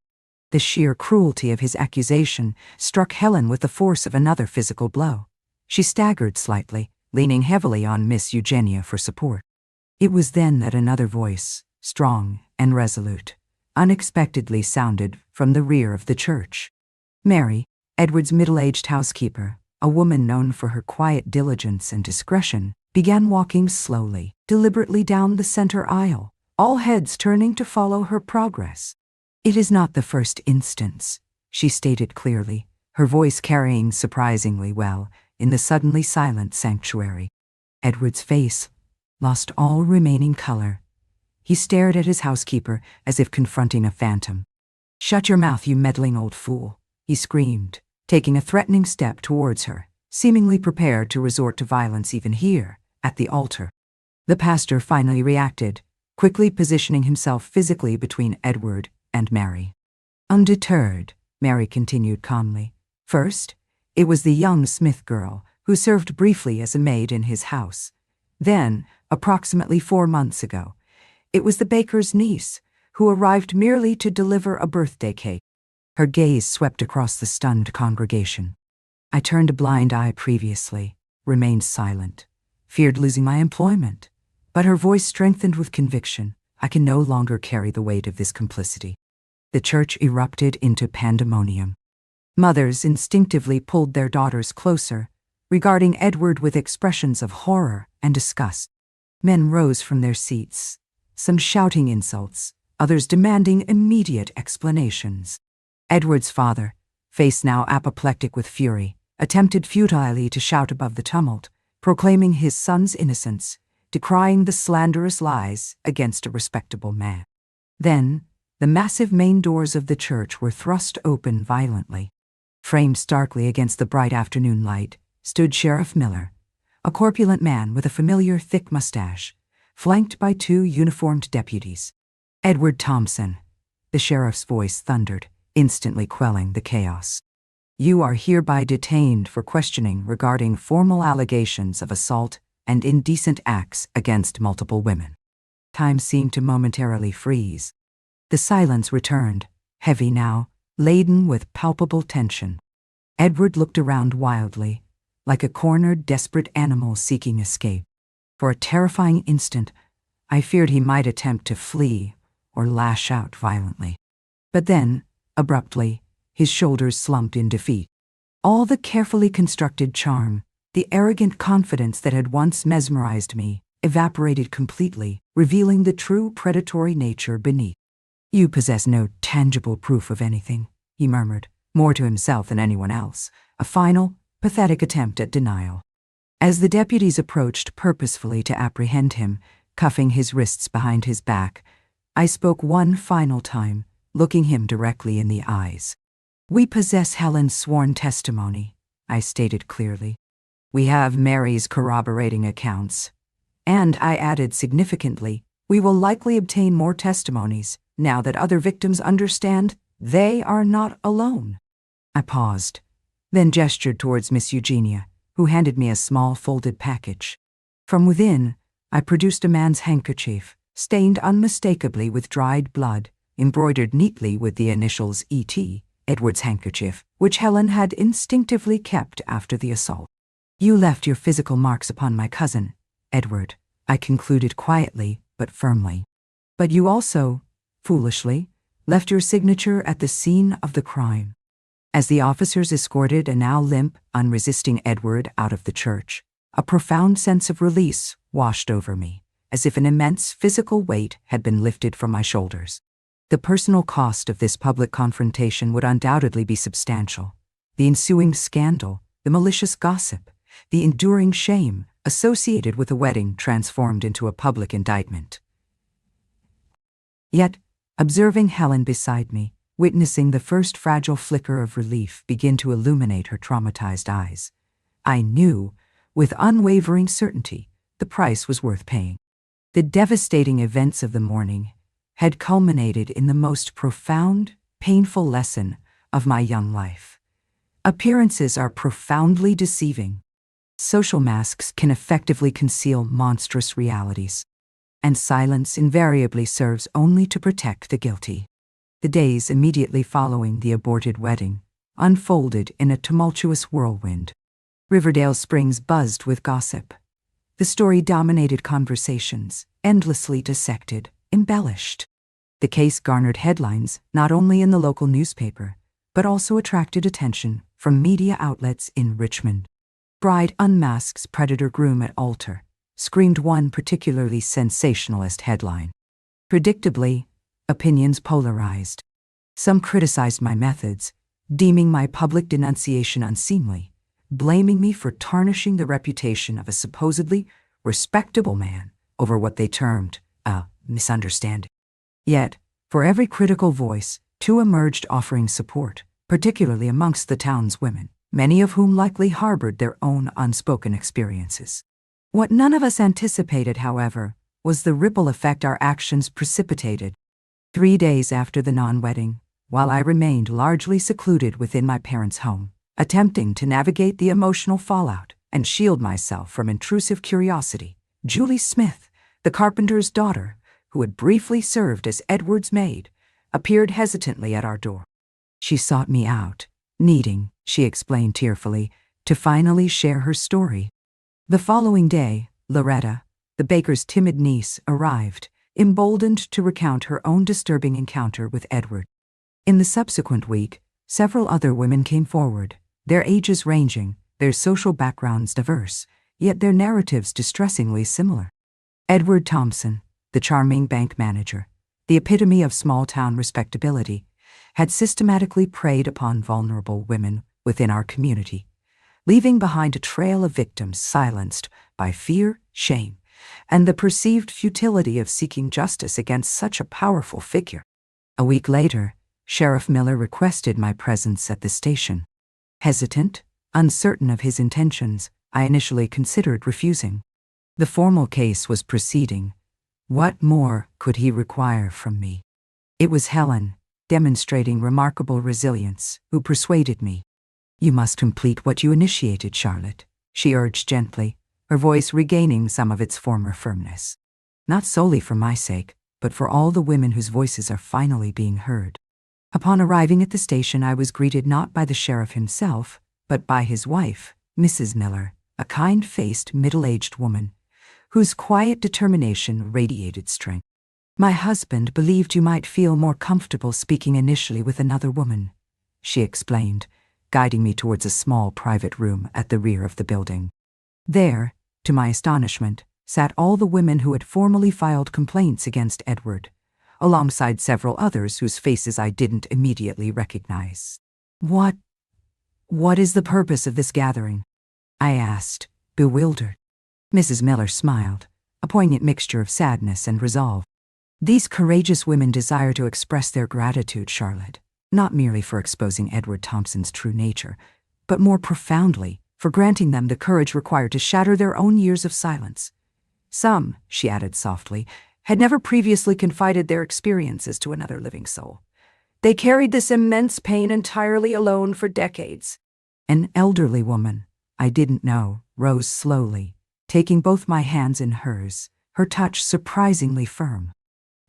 The sheer cruelty of his accusation struck Helen with the force of another physical blow. She staggered slightly, leaning heavily on Miss Eugenia for support. It was then that another voice, strong and resolute, unexpectedly sounded from the rear of the church. Mary, Edward's middle-aged housekeeper, a woman known for her quiet diligence and discretion, began walking slowly, deliberately down the center aisle, all heads turning to follow her progress. "It is not the first instance," she stated clearly, her voice carrying surprisingly well in the suddenly silent sanctuary. Edward's face lost all remaining color. He stared at his housekeeper as if confronting a phantom. "Shut your mouth, you meddling old fool," he screamed, taking a threatening step towards her, seemingly prepared to resort to violence even here, at the altar. The pastor finally reacted, quickly positioning himself physically between Edward and Mary. Undeterred, Mary continued calmly. "First, it was the young Smith girl who served briefly as a maid in his house. Then, approximately 4 months ago, it was the baker's niece who arrived merely to deliver a birthday cake." Her gaze swept across the stunned congregation. I turned a blind eye previously, remained silent, feared losing my employment, but her voice strengthened with conviction. I can no longer carry the weight of this complicity. The church erupted into pandemonium. Mothers instinctively pulled their daughters closer, regarding Edward with expressions of horror and disgust. Men rose from their seats, some shouting insults, others demanding immediate explanations. Edward's father, face now apoplectic with fury, attempted futilely to shout above the tumult, proclaiming his son's innocence, decrying the slanderous lies against a respectable man. Then, the massive main doors of the church were thrust open violently. Framed starkly against the bright afternoon light stood Sheriff Miller, a corpulent man with a familiar thick mustache, flanked by 2 uniformed deputies. "Edward Thompson," the sheriff's voice thundered, instantly quelling the chaos. "You are hereby detained for questioning regarding formal allegations of assault and indecent acts against multiple women." Time seemed to momentarily freeze. The silence returned, heavy now, laden with palpable tension. Edward looked around wildly, like a cornered, desperate animal seeking escape. For a terrifying instant, I feared he might attempt to flee or lash out violently. But then, abruptly, his shoulders slumped in defeat. All the carefully constructed charm, the arrogant confidence that had once mesmerized me, evaporated completely, revealing the true predatory nature beneath. "You possess no tangible proof of anything," he murmured, more to himself than anyone else, a final, pathetic attempt at denial. As the deputies approached purposefully to apprehend him, cuffing his wrists behind his back, I spoke one final time, looking him directly in the eyes. "We possess Helen's sworn testimony," I stated clearly. "We have Mary's corroborating accounts." And I added significantly, "We will likely obtain more testimonies now that other victims understand they are not alone." I paused, then gestured towards Miss Eugenia, who handed me a small folded package. From within, I produced a man's handkerchief, stained unmistakably with dried blood, embroidered neatly with the initials E.T., Edward's handkerchief, which Helen had instinctively kept after the assault. "You left your physical marks upon my cousin, Edward," I concluded quietly but firmly. "But you also, foolishly, left your signature at the scene of the crime." As the officers escorted a now limp, unresisting Edward out of the church, a profound sense of release washed over me, as if an immense physical weight had been lifted from my shoulders. The personal cost of this public confrontation would undoubtedly be substantial. The ensuing scandal, the malicious gossip, the enduring shame associated with a wedding transformed into a public indictment. Yet, observing Helen beside me, witnessing the first fragile flicker of relief begin to illuminate her traumatized eyes, I knew, with unwavering certainty, the price was worth paying. The devastating events of the morning had culminated in the most profound, painful lesson of my young life. Appearances are profoundly deceiving. Social masks can effectively conceal monstrous realities, and silence invariably serves only to protect the guilty. The days immediately following the aborted wedding unfolded in a tumultuous whirlwind. Riverdale Springs buzzed with gossip. The story dominated conversations, endlessly dissected, embellished. The case garnered headlines not only in the local newspaper, but also attracted attention from media outlets in Richmond. "Bride unmasks predator groom at altar," screamed one particularly sensationalist headline. Predictably, opinions polarized. Some criticized my methods, deeming my public denunciation unseemly, blaming me for tarnishing the reputation of a supposedly respectable man over what they termed a misunderstanding. Yet, for every critical voice, two emerged offering support, particularly amongst the town's women, many of whom likely harbored their own unspoken experiences. What none of us anticipated, however, was the ripple effect our actions precipitated. 3 days after the non-wedding, while I remained largely secluded within my parents' home, attempting to navigate the emotional fallout and shield myself from intrusive curiosity, Julie Smith, the carpenter's daughter, who had briefly served as Edward's maid, appeared hesitantly at our door. She sought me out, needing, she explained tearfully, to finally share her story. The following day, Loretta, the baker's timid niece, arrived, emboldened to recount her own disturbing encounter with Edward. In the subsequent week, several other women came forward, their ages ranging, their social backgrounds diverse, yet their narratives distressingly similar. Edward Thompson, the charming bank manager, the epitome of small-town respectability, had systematically preyed upon vulnerable women within our community, leaving behind a trail of victims silenced by fear, shame, and the perceived futility of seeking justice against such a powerful figure. A week later, Sheriff Miller requested my presence at the station. Hesitant, uncertain of his intentions, I initially considered refusing. The formal case was proceeding. What more could he require from me? It was Helen, demonstrating remarkable resilience, who persuaded me. "You must complete what you initiated, Charlotte," she urged gently, her voice regaining some of its former firmness. "Not solely for my sake, but for all the women whose voices are finally being heard." Upon arriving at the station, I was greeted not by the sheriff himself, but by his wife, Mrs. Miller, a kind-faced, middle-aged woman, whose quiet determination radiated strength. "My husband believed you might feel more comfortable speaking initially with another woman," she explained, guiding me towards a small private room at the rear of the building. There, to my astonishment, sat all the women who had formally filed complaints against Edward, alongside several others whose faces I didn't immediately recognize. What is the purpose of this gathering?" I asked, bewildered. Mrs. Miller smiled, a poignant mixture of sadness and resolve. "These courageous women desire to express their gratitude, Charlotte, not merely for exposing Edward Thompson's true nature, but more profoundly for granting them the courage required to shatter their own years of silence. Some," she added softly, "had never previously confided their experiences to another living soul. They carried this immense pain entirely alone for decades." An elderly woman, I didn't know, rose slowly, taking both my hands in hers, her touch surprisingly firm.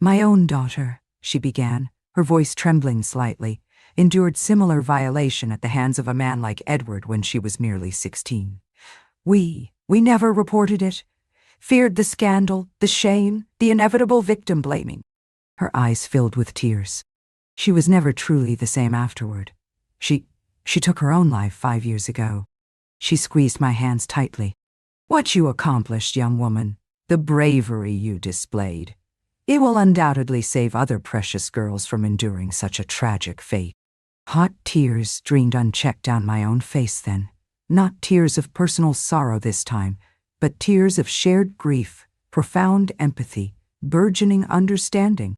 "My own daughter," she began, her voice trembling slightly, "endured similar violation at the hands of a man like Edward when she was merely 16. We never reported it, feared the scandal, the shame, the inevitable victim blaming." Her eyes filled with tears. "She was never truly the same afterward. She took her own life 5 years ago." She squeezed my hands tightly. "What you accomplished, young woman, the bravery you displayed, it will undoubtedly save other precious girls from enduring such a tragic fate." Hot tears streamed unchecked down my own face then, not tears of personal sorrow this time, but tears of shared grief, profound empathy, burgeoning understanding.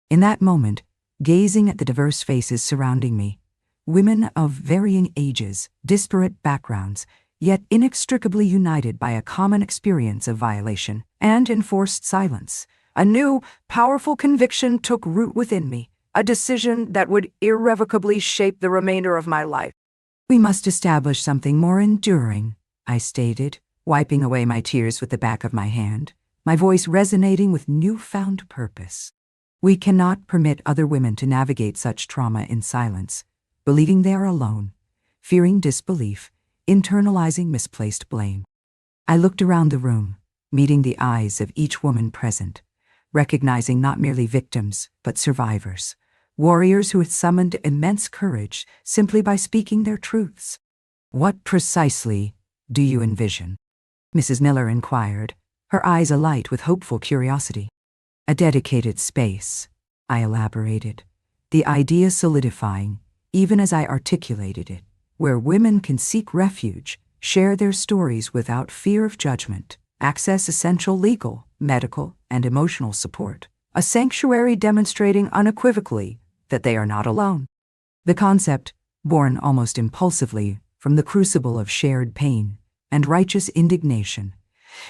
In that moment, gazing at the diverse faces surrounding me, women of varying ages, disparate backgrounds, yet inextricably united by a common experience of violation and enforced silence, a new, powerful conviction took root within me, a decision that would irrevocably shape the remainder of my life. "We must establish something more enduring," I stated, wiping away my tears with the back of my hand, my voice resonating with newfound purpose. "We cannot permit other women to navigate such trauma in silence, believing they are alone, fearing disbelief, internalizing misplaced blame." I looked around the room, meeting the eyes of each woman present, recognizing not merely victims, but survivors, warriors who had summoned immense courage simply by speaking their truths. "What precisely do you envision?" Mrs. Miller inquired, her eyes alight with hopeful curiosity. "A dedicated space," I elaborated, the idea solidifying, even as I articulated it, where women can seek refuge, share their stories without fear of judgment, access essential legal, medical, and emotional support, a sanctuary demonstrating unequivocally that they are not alone. The concept, born almost impulsively from the crucible of shared pain and righteous indignation,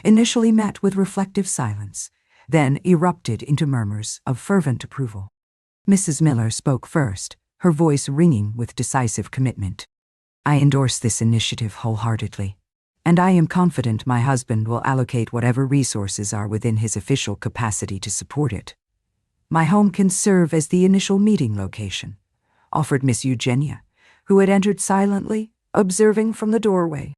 initially met with reflective silence, then erupted into murmurs of fervent approval. Mrs. Miller spoke first, her voice ringing with decisive commitment. "I endorse this initiative wholeheartedly, and I am confident my husband will allocate whatever resources are within his official capacity to support it. My home can serve as the initial meeting location," offered Miss Eugenia, who had entered silently, observing from the doorway.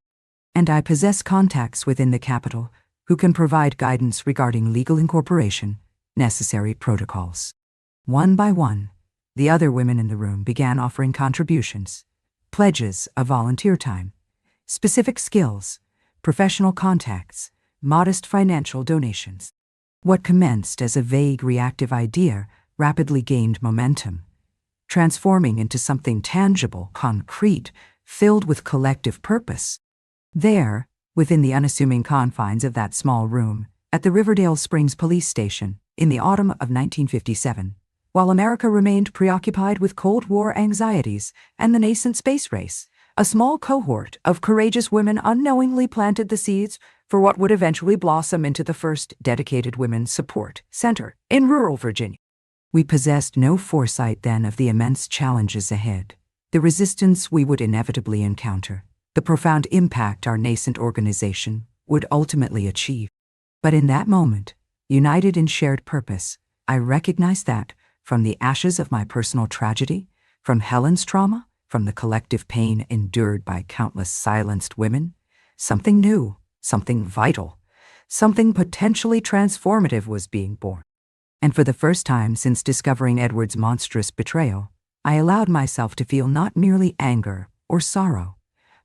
"And I possess contacts within the capital who can provide guidance regarding legal incorporation, necessary protocols." One by one, the other women in the room began offering contributions, pledges of volunteer time, specific skills, professional contacts, modest financial donations. What commenced as a vague reactive idea rapidly gained momentum, transforming into something tangible, concrete, filled with collective purpose. There, within the unassuming confines of that small room, at the Riverdale Springs Police Station, in the autumn of 1957, while America remained preoccupied with Cold War anxieties and the nascent space race, a small cohort of courageous women unknowingly planted the seeds for what would eventually blossom into the first dedicated women's support center in rural Virginia. We possessed no foresight then of the immense challenges ahead, the resistance we would inevitably encounter, the profound impact our nascent organization would ultimately achieve. But in that moment, united in shared purpose, I recognized that, from the ashes of my personal tragedy, From Helen's trauma, from the collective pain endured by countless silenced women, something new, something vital, something potentially transformative was being born. And for the first time since discovering Edward's monstrous betrayal, I allowed myself to feel not merely anger or sorrow,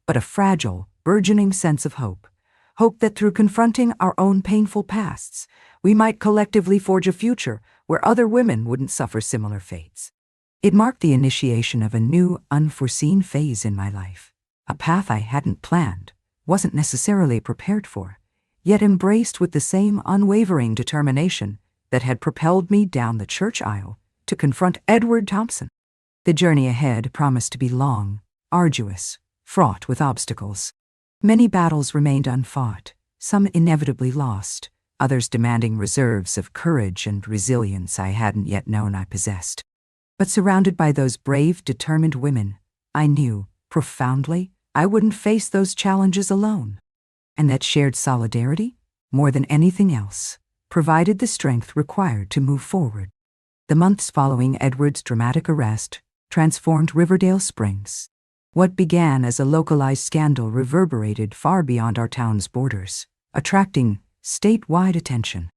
but a fragile, burgeoning sense of hope. Hope that through confronting our own painful pasts, we might collectively forge a future where other women wouldn't suffer similar fates. It marked the initiation of a new, unforeseen phase in my life, a path I hadn't planned, wasn't necessarily prepared for, yet embraced with the same unwavering determination that had propelled me down the church aisle to confront Edward Thompson. The journey ahead promised to be long, arduous, fraught with obstacles. Many battles remained unfought, some inevitably lost, others demanding reserves of courage and resilience I hadn't yet known I possessed. But surrounded by those brave, determined women, I knew, profoundly, I wouldn't face those challenges alone. And that shared solidarity, more than anything else, provided the strength required to move forward. The months following Edward's dramatic arrest transformed Riverdale Springs. What began as a localized scandal reverberated far beyond our town's borders, attracting statewide attention.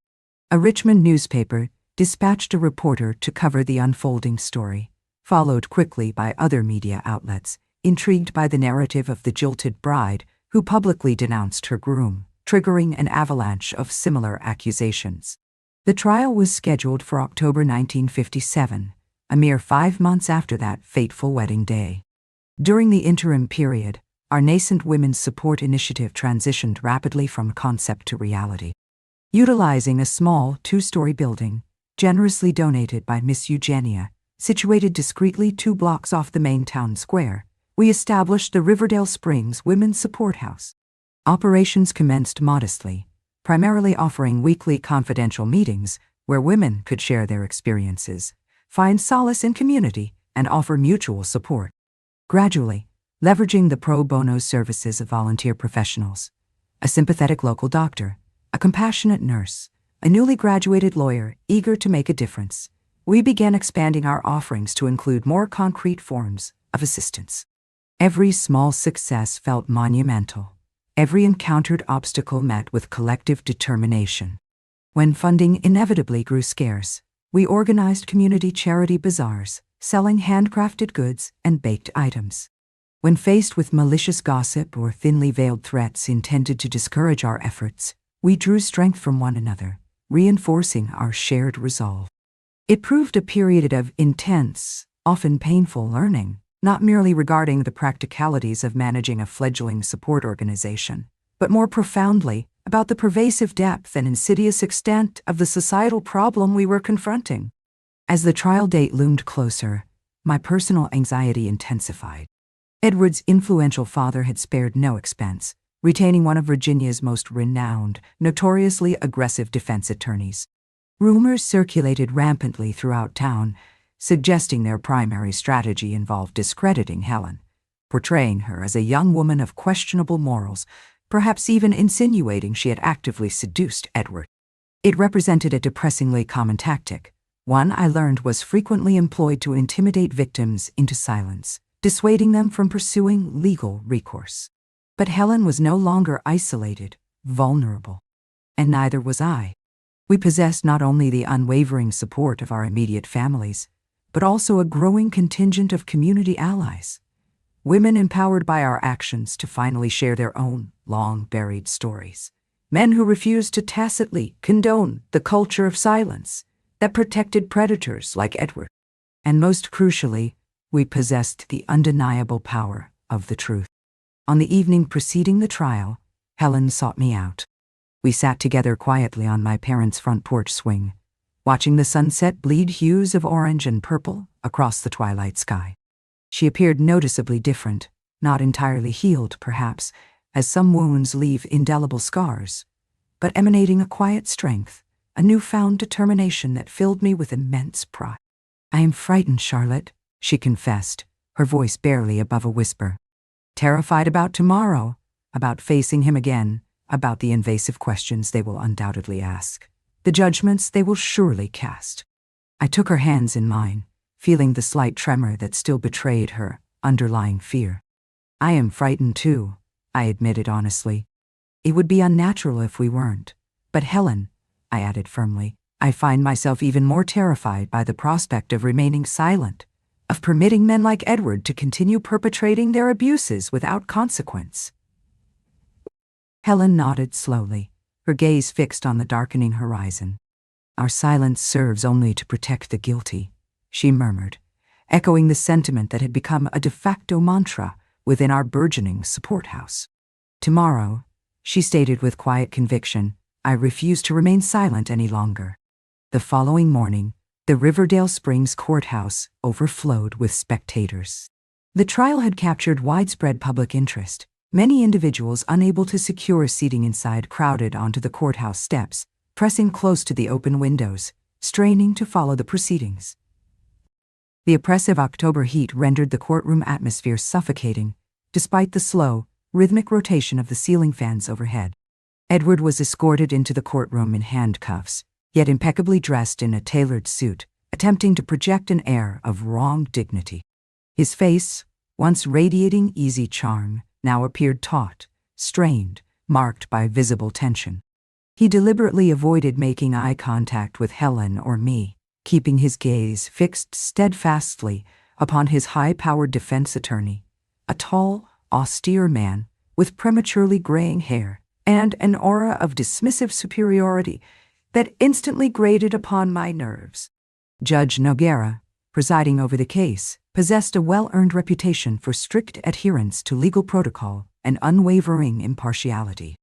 A Richmond newspaper dispatched a reporter to cover the unfolding story, followed quickly by other media outlets, intrigued by the narrative of the jilted bride who publicly denounced her groom, triggering an avalanche of similar accusations. The trial was scheduled for October 1957, a mere 5 months after that fateful wedding day. During the interim period, our nascent women's support initiative transitioned rapidly from concept to reality. Utilizing a small 2-story building, generously donated by Miss Eugenia, situated discreetly 2 blocks off the main town square, we established the Riverdale Springs Women's Support House. Operations commenced modestly, primarily offering weekly confidential meetings where women could share their experiences, find solace in community, and offer mutual support. Gradually, leveraging the pro bono services of volunteer professionals, a sympathetic local doctor, a compassionate nurse, a newly graduated lawyer eager to make a difference, we began expanding our offerings to include more concrete forms of assistance. Every small success felt monumental. Every encountered obstacle met with collective determination. When funding inevitably grew scarce, we organized community charity bazaars, selling handcrafted goods and baked items. When faced with malicious gossip or thinly veiled threats intended to discourage our efforts, we drew strength from one another, reinforcing our shared resolve. It proved a period of intense, often painful learning, not merely regarding the practicalities of managing a fledgling support organization, but more profoundly about the pervasive depth and insidious extent of the societal problem we were confronting. As the trial date loomed closer, my personal anxiety intensified. Edward's influential father had spared no expense, retaining one of Virginia's most renowned, notoriously aggressive defense attorneys. Rumors circulated rampantly throughout town, suggesting their primary strategy involved discrediting Helen, portraying her as a young woman of questionable morals, perhaps even insinuating she had actively seduced Edward. It represented a depressingly common tactic, one I learned was frequently employed to intimidate victims into silence, dissuading them from pursuing legal recourse. But Helen was no longer isolated, vulnerable. And neither was I. We possessed not only the unwavering support of our immediate families, but also a growing contingent of community allies, women empowered by our actions to finally share their own long-buried stories, men who refused to tacitly condone the culture of silence that protected predators like Edward. And most crucially, we possessed the undeniable power of the truth. On the evening preceding the trial, Helen sought me out. We sat together quietly on my parents' front porch swing, watching the sunset bleed hues of orange and purple across the twilight sky. She appeared noticeably different, not entirely healed, perhaps, as some wounds leave indelible scars, but emanating a quiet strength, a newfound determination that filled me with immense pride. "I am frightened, Charlotte," she confessed, her voice barely above a whisper. "Terrified about tomorrow, about facing him again, about the invasive questions they will undoubtedly ask, the judgments they will surely cast." I took her hands in mine, feeling the slight tremor that still betrayed her underlying fear. I am frightened too, I admitted honestly. It would be unnatural if we weren't. But Helen, I added firmly, I find myself even more terrified by the prospect of remaining silent, of permitting men like Edward to continue perpetrating their abuses without consequence. Helen nodded slowly, her gaze fixed on the darkening horizon. Our silence serves only to protect the guilty, she murmured, echoing the sentiment that had become a de facto mantra within our burgeoning support house. Tomorrow, she stated with quiet conviction, I refuse to remain silent any longer. The following morning, the Riverdale Springs courthouse overflowed with spectators. The trial had captured widespread public interest. Many individuals unable to secure seating inside crowded onto the courthouse steps, pressing close to the open windows, straining to follow the proceedings. The oppressive October heat rendered the courtroom atmosphere suffocating, despite the slow, rhythmic rotation of the ceiling fans overhead. Edward was escorted into the courtroom in handcuffs, yet impeccably dressed in a tailored suit, attempting to project an air of wrong dignity. His face, once radiating easy charm, now appeared taut, strained, marked by visible tension. He deliberately avoided making eye contact with Helen or me, keeping his gaze fixed steadfastly upon his high-powered defense attorney, a tall, austere man with prematurely graying hair and an aura of dismissive superiority that instantly grated upon my nerves. Judge Noguera, presiding over the case, possessed a well-earned reputation for strict adherence to legal protocol and unwavering impartiality.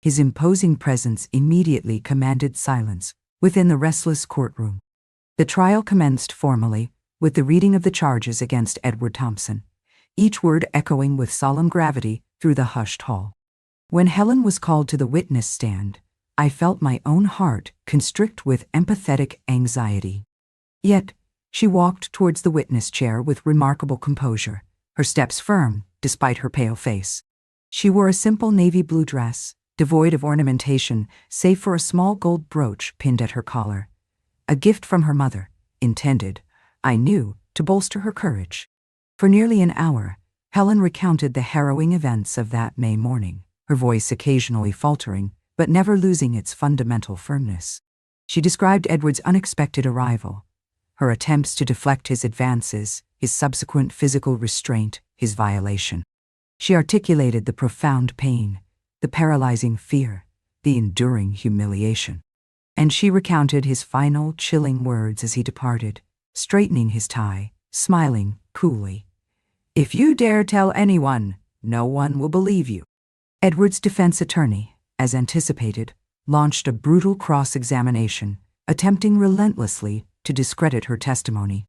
His imposing presence immediately commanded silence within the restless courtroom. The trial commenced formally with the reading of the charges against Edward Thompson, each word echoing with solemn gravity through the hushed hall. When Helen was called to the witness stand, I felt my own heart constrict with empathetic anxiety. Yet, she walked towards the witness chair with remarkable composure, her steps firm despite her pale face. She wore a simple navy blue dress, devoid of ornamentation save for a small gold brooch pinned at her collar, a gift from her mother, intended, I knew, to bolster her courage. For nearly an hour, Helen recounted the harrowing events of that May morning, her voice occasionally faltering, but never losing its fundamental firmness. She described Edward's unexpected arrival, her attempts to deflect his advances, his subsequent physical restraint, his violation. She articulated the profound pain, the paralyzing fear, the enduring humiliation. And she recounted his final, chilling words as he departed, straightening his tie, smiling coolly. If you dare tell anyone, no one will believe you. Edward's defense attorney, as anticipated, launched a brutal cross-examination, attempting relentlessly to discredit her testimony.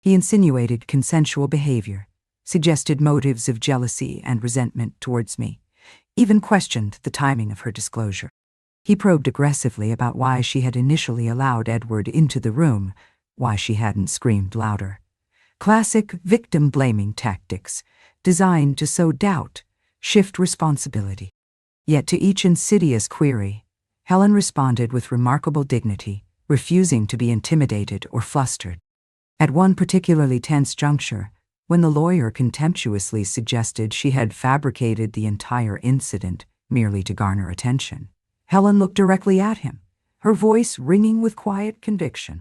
He insinuated consensual behavior, suggested motives of jealousy and resentment towards me, even questioned the timing of her disclosure. He probed aggressively about why she had initially allowed Edward into the room, why she hadn't screamed louder. Classic victim-blaming tactics, designed to sow doubt, shift responsibility. Yet to each insidious query, Helen responded with remarkable dignity, refusing to be intimidated or flustered. At one particularly tense juncture, when the lawyer contemptuously suggested she had fabricated the entire incident merely to garner attention, Helen looked directly at him, her voice ringing with quiet conviction.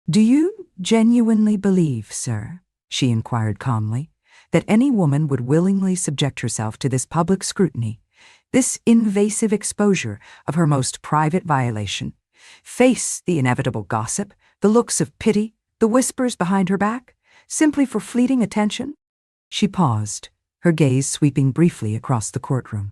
"Do you genuinely believe, sir," she inquired calmly, "that any woman would willingly subject herself to this public scrutiny, this invasive exposure of her most private violation, face the inevitable gossip, the looks of pity, the whispers behind her back, simply for fleeting attention?" She paused, her gaze sweeping briefly across the courtroom.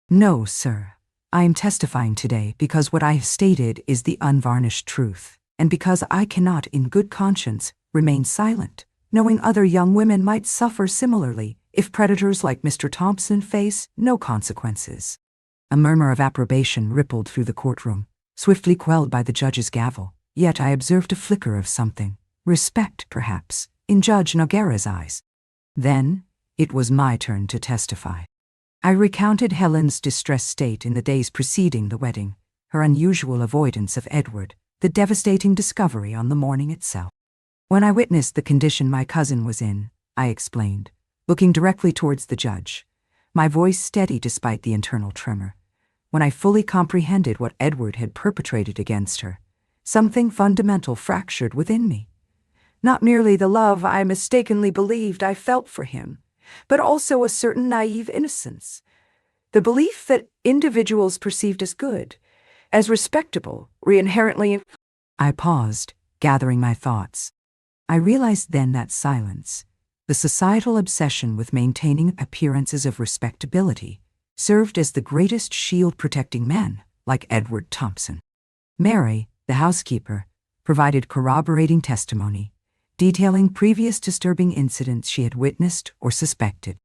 "No, sir. I am testifying today because what I have stated is the unvarnished truth, and because I cannot in good conscience remain silent, knowing other young women might suffer similarly if predators like Mr. Thompson face no consequences." A murmur of approbation rippled through the courtroom, swiftly quelled by the judge's gavel, yet I observed a flicker of something, respect perhaps, in Judge Noguera's eyes. Then, it was my turn to testify. I recounted Helen's distressed state in the days preceding the wedding, her unusual avoidance of Edward, the devastating discovery on the morning itself. When I witnessed the condition my cousin was in, I explained, looking directly towards the judge, my voice steady despite the internal tremor. When I fully comprehended what Edward had perpetrated against her, something fundamental fractured within me. Not merely the love I mistakenly believed I felt for him, but also a certain naive innocence. The belief that individuals perceived as good, as respectable, were inherently... I paused, gathering my thoughts. I realized then that silence, the societal obsession with maintaining appearances of respectability, served as the greatest shield protecting men like Edward Thompson. Mary, the housekeeper, provided corroborating testimony, detailing previous disturbing incidents she had witnessed or suspected.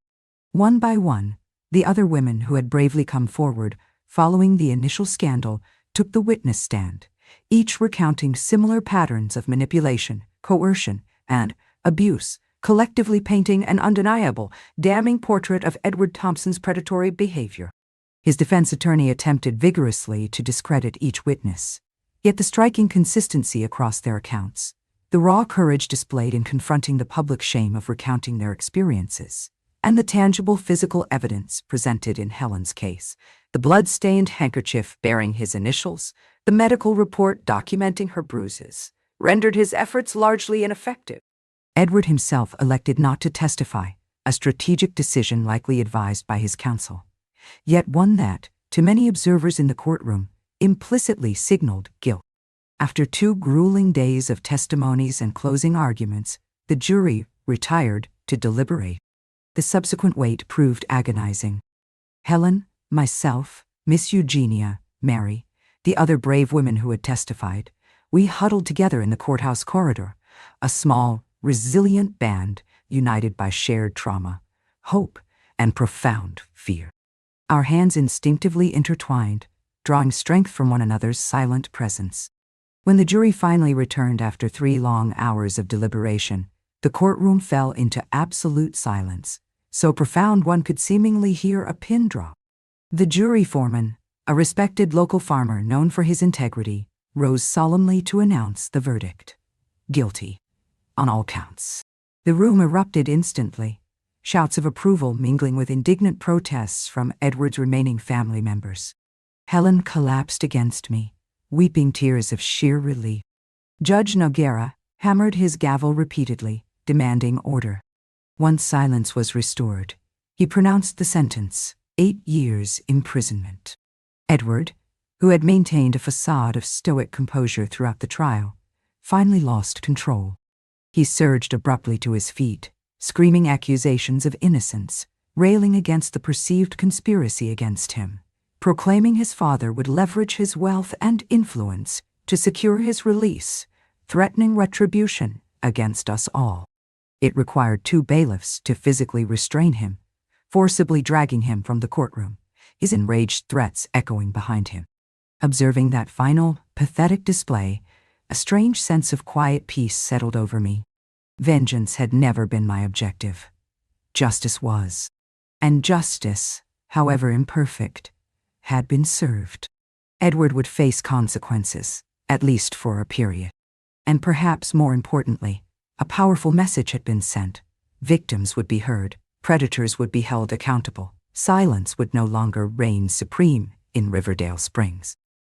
One by one, the other women who had bravely come forward following the initial scandal took the witness stand, each recounting similar patterns of manipulation, coercion, and abuse, collectively painting an undeniable, damning portrait of Edward Thompson's predatory behavior. His defense attorney attempted vigorously to discredit each witness, yet the striking consistency across their accounts, the raw courage displayed in confronting the public shame of recounting their experiences, and the tangible physical evidence presented in Helen's case, the blood-stained handkerchief bearing his initials, the medical report documenting her bruises, rendered his efforts largely ineffective. Edward himself elected not to testify, a strategic decision likely advised by his counsel, yet one that, to many observers in the courtroom, implicitly signaled guilt. After 2 grueling days of testimonies and closing arguments, the jury retired to deliberate. The subsequent wait proved agonizing. Helen, myself, Miss Eugenia, Mary, the other brave women who had testified, we huddled together in the courthouse corridor, a small, resilient band united by shared trauma, hope, and profound fear. Our hands instinctively intertwined, drawing strength from one another's silent presence. When the jury finally returned after 3 long hours of deliberation, the courtroom fell into absolute silence, so profound one could seemingly hear a pin drop. The jury foreman, a respected local farmer known for his integrity, rose solemnly to announce the verdict. Guilty. On all counts. The room erupted instantly, shouts of approval mingling with indignant protests from Edward's remaining family members. Helen collapsed against me, weeping tears of sheer relief. Judge Noguera hammered his gavel repeatedly, demanding order. Once silence was restored, he pronounced the sentence, 8 years imprisonment. Edward, who had maintained a facade of stoic composure throughout the trial, finally lost control. He surged abruptly to his feet, screaming accusations of innocence, railing against the perceived conspiracy against him, proclaiming his father would leverage his wealth and influence to secure his release, threatening retribution against us all. It required 2 bailiffs to physically restrain him, forcibly dragging him from the courtroom, his enraged threats echoing behind him. Observing that final, pathetic display, a strange sense of quiet peace settled over me. Vengeance had never been my objective. Justice was. And justice, however imperfect, had been served. Edward would face consequences, at least for a period. And perhaps more importantly, a powerful message had been sent. Victims would be heard, predators would be held accountable, silence would no longer reign supreme in Riverdale Springs.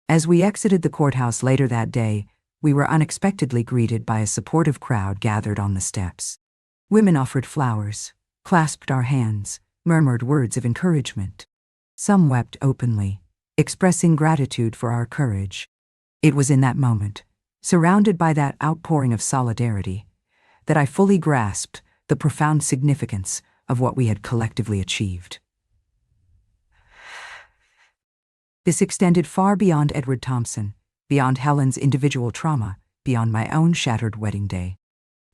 As we exited the courthouse later that day, we were unexpectedly greeted by a supportive crowd gathered on the steps. Women offered flowers, clasped our hands, murmured words of encouragement. Some wept openly, expressing gratitude for our courage. It was in that moment, surrounded by that outpouring of solidarity, that I fully grasped the profound significance of what we had collectively achieved. This extended far beyond Edward Thompson, beyond Helen's individual trauma, beyond my own shattered wedding day.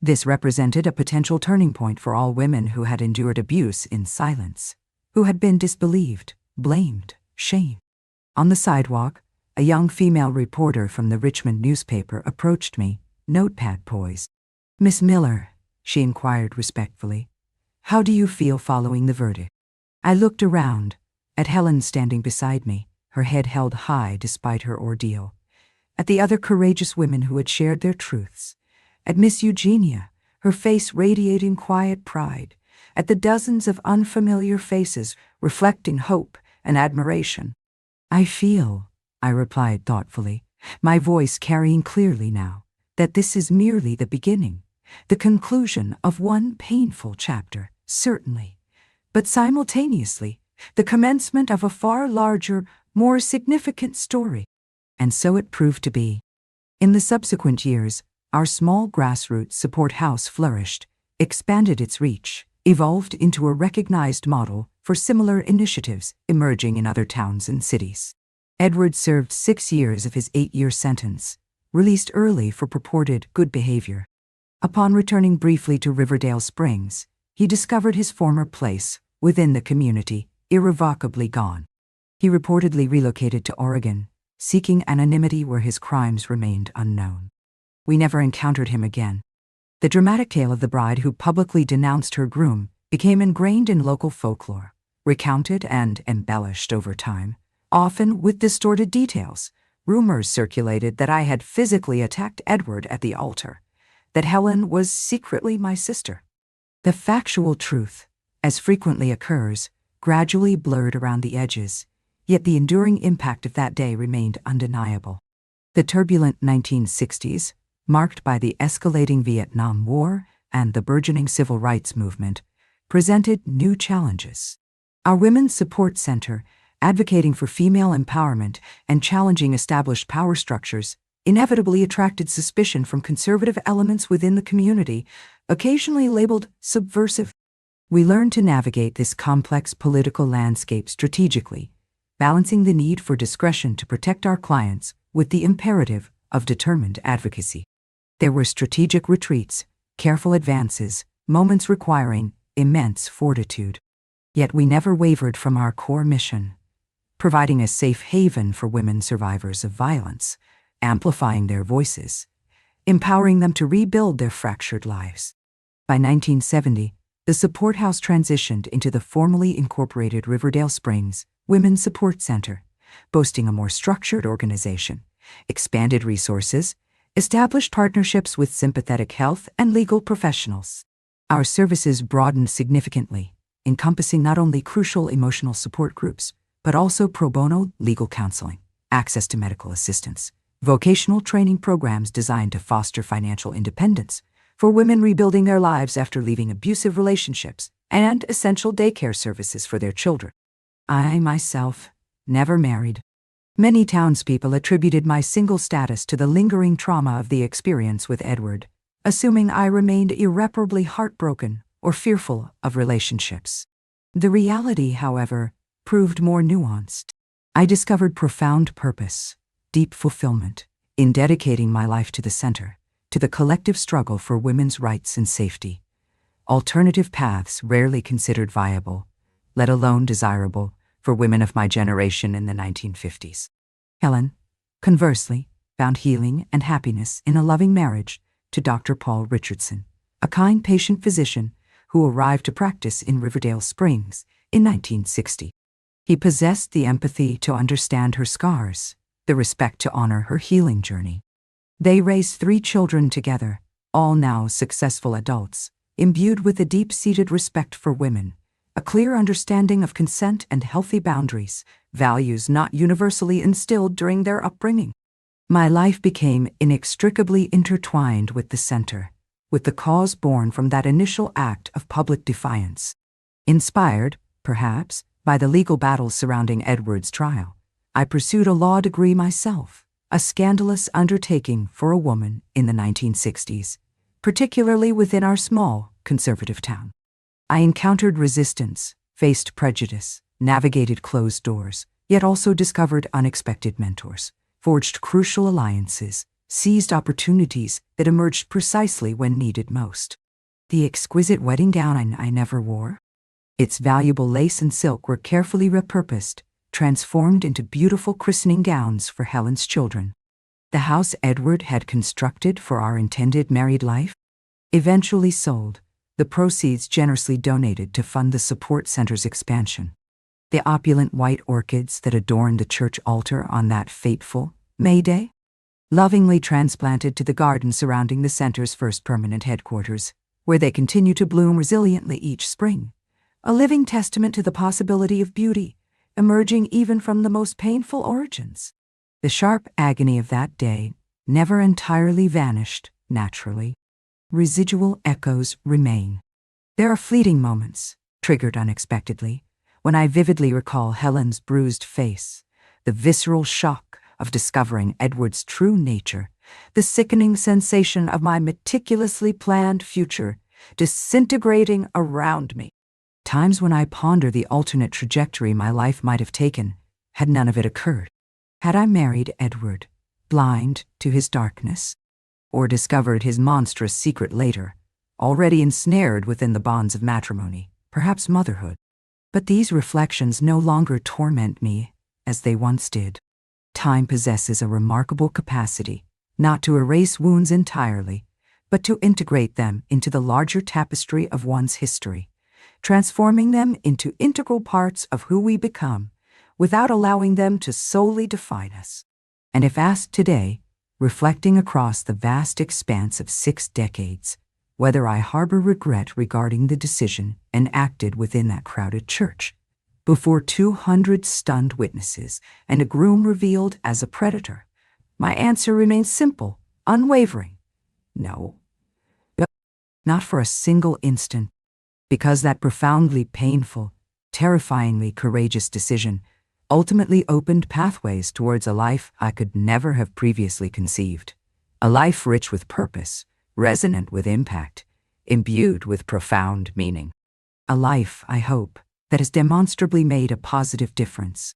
This represented a potential turning point for all women who had endured abuse in silence, who had been disbelieved, blamed, shamed. On the sidewalk, a young female reporter from the Richmond newspaper approached me, notepad poised. "Miss Miller," she inquired respectfully, "how do you feel following the verdict?" I looked around, at Helen standing beside me, her head held high despite her ordeal, at the other courageous women who had shared their truths, at Miss Eugenia, her face radiating quiet pride, at the dozens of unfamiliar faces reflecting hope and admiration. "I feel," I replied thoughtfully, my voice carrying clearly now, "that this is merely the beginning, the conclusion of one painful chapter, certainly, but simultaneously, the commencement of a far larger, more significant story." And so it proved to be. In the subsequent years, our small grassroots support house flourished, expanded its reach, evolved into a recognized model for similar initiatives emerging in other towns and cities. Edward served 6 years of his 8-year sentence, released early for purported good behavior. Upon returning briefly to Riverdale Springs, he discovered his former place within the community irrevocably gone. He reportedly relocated to Oregon, seeking anonymity where his crimes remained unknown. We never encountered him again. The dramatic tale of the bride who publicly denounced her groom became ingrained in local folklore, recounted and embellished over time, often with distorted details. Rumors circulated that I had physically attacked Edward at the altar, that Helen was secretly my sister. The factual truth, as frequently occurs, gradually blurred around the edges, yet the enduring impact of that day remained undeniable. The turbulent 1960s, marked by the escalating Vietnam War and the burgeoning civil rights movement, presented new challenges. Our Women's Support Center, advocating for female empowerment and challenging established power structures, inevitably attracted suspicion from conservative elements within the community, occasionally labeled subversive. We learned to navigate this complex political landscape strategically, balancing the need for discretion to protect our clients with the imperative of determined advocacy. There were strategic retreats, careful advances, moments requiring immense fortitude. Yet we never wavered from our core mission, providing a safe haven for women survivors of violence, amplifying their voices, empowering them to rebuild their fractured lives. By 1970, the support house transitioned into the formally incorporated Riverdale Springs Women's Support Center, boasting a more structured organization, expanded resources, established partnerships with sympathetic health and legal professionals. Our services broadened significantly, encompassing not only crucial emotional support groups, but also pro bono legal counseling, access to medical assistance, vocational training programs designed to foster financial independence for women rebuilding their lives after leaving abusive relationships, and essential daycare services for their children. I, myself, never married. Many townspeople attributed my single status to the lingering trauma of the experience with Edward, assuming I remained irreparably heartbroken or fearful of relationships. The reality, however, proved more nuanced. I discovered profound purpose, deep fulfillment, in dedicating my life to the center, to the collective struggle for women's rights and safety. Alternative paths rarely considered viable, let alone desirable, for women of my generation in the 1950s. Helen, conversely, found healing and happiness in a loving marriage to Dr. Paul Richardson, a kind patient physician who arrived to practice in Riverdale Springs in 1960. He possessed the empathy to understand her scars, the respect to honor her healing journey. They raised 3 children together, all now successful adults, imbued with a deep-seated respect for women, a clear understanding of consent and healthy boundaries, values not universally instilled during their upbringing. My life became inextricably intertwined with the center, with the cause born from that initial act of public defiance. Inspired, perhaps, by the legal battles surrounding Edward's trial, I pursued a law degree myself, a scandalous undertaking for a woman in the 1960s, particularly within our small, conservative town. I encountered resistance, faced prejudice, navigated closed doors, yet also discovered unexpected mentors, forged crucial alliances, seized opportunities that emerged precisely when needed most. The exquisite wedding gown I never wore, its valuable lace and silk were carefully repurposed, transformed into beautiful christening gowns for Helen's children. The house Edward had constructed for our intended married life, eventually sold, the proceeds generously donated to fund the support center's expansion. The opulent white orchids that adorned the church altar on that fateful May Day, lovingly transplanted to the garden surrounding the center's first permanent headquarters, where they continue to bloom resiliently each spring, a living testament to the possibility of beauty, emerging even from the most painful origins. The sharp agony of that day never entirely vanished naturally. Residual echoes remain. There are fleeting moments, triggered unexpectedly, when I vividly recall Helen's bruised face, the visceral shock of discovering Edward's true nature, the sickening sensation of my meticulously planned future disintegrating around me. Times when I ponder the alternate trajectory my life might have taken had none of it occurred. Had I married Edward, blind to his darkness, or discovered his monstrous secret later, already ensnared within the bonds of matrimony, perhaps motherhood? But these reflections no longer torment me as they once did. Time possesses a remarkable capacity, not to erase wounds entirely, but to integrate them into the larger tapestry of one's history, transforming them into integral parts of who we become, without allowing them to solely define us. And if asked today, reflecting across the vast expanse of 6 decades, whether I harbor regret regarding the decision enacted within that crowded church, before 200 stunned witnesses and a groom revealed as a predator, my answer remains simple, unwavering. No. Not for a single instant, because that profoundly painful, terrifyingly courageous decision ultimately opened pathways towards a life I could never have previously conceived. A life rich with purpose, resonant with impact, imbued with profound meaning. A life, I hope, that has demonstrably made a positive difference.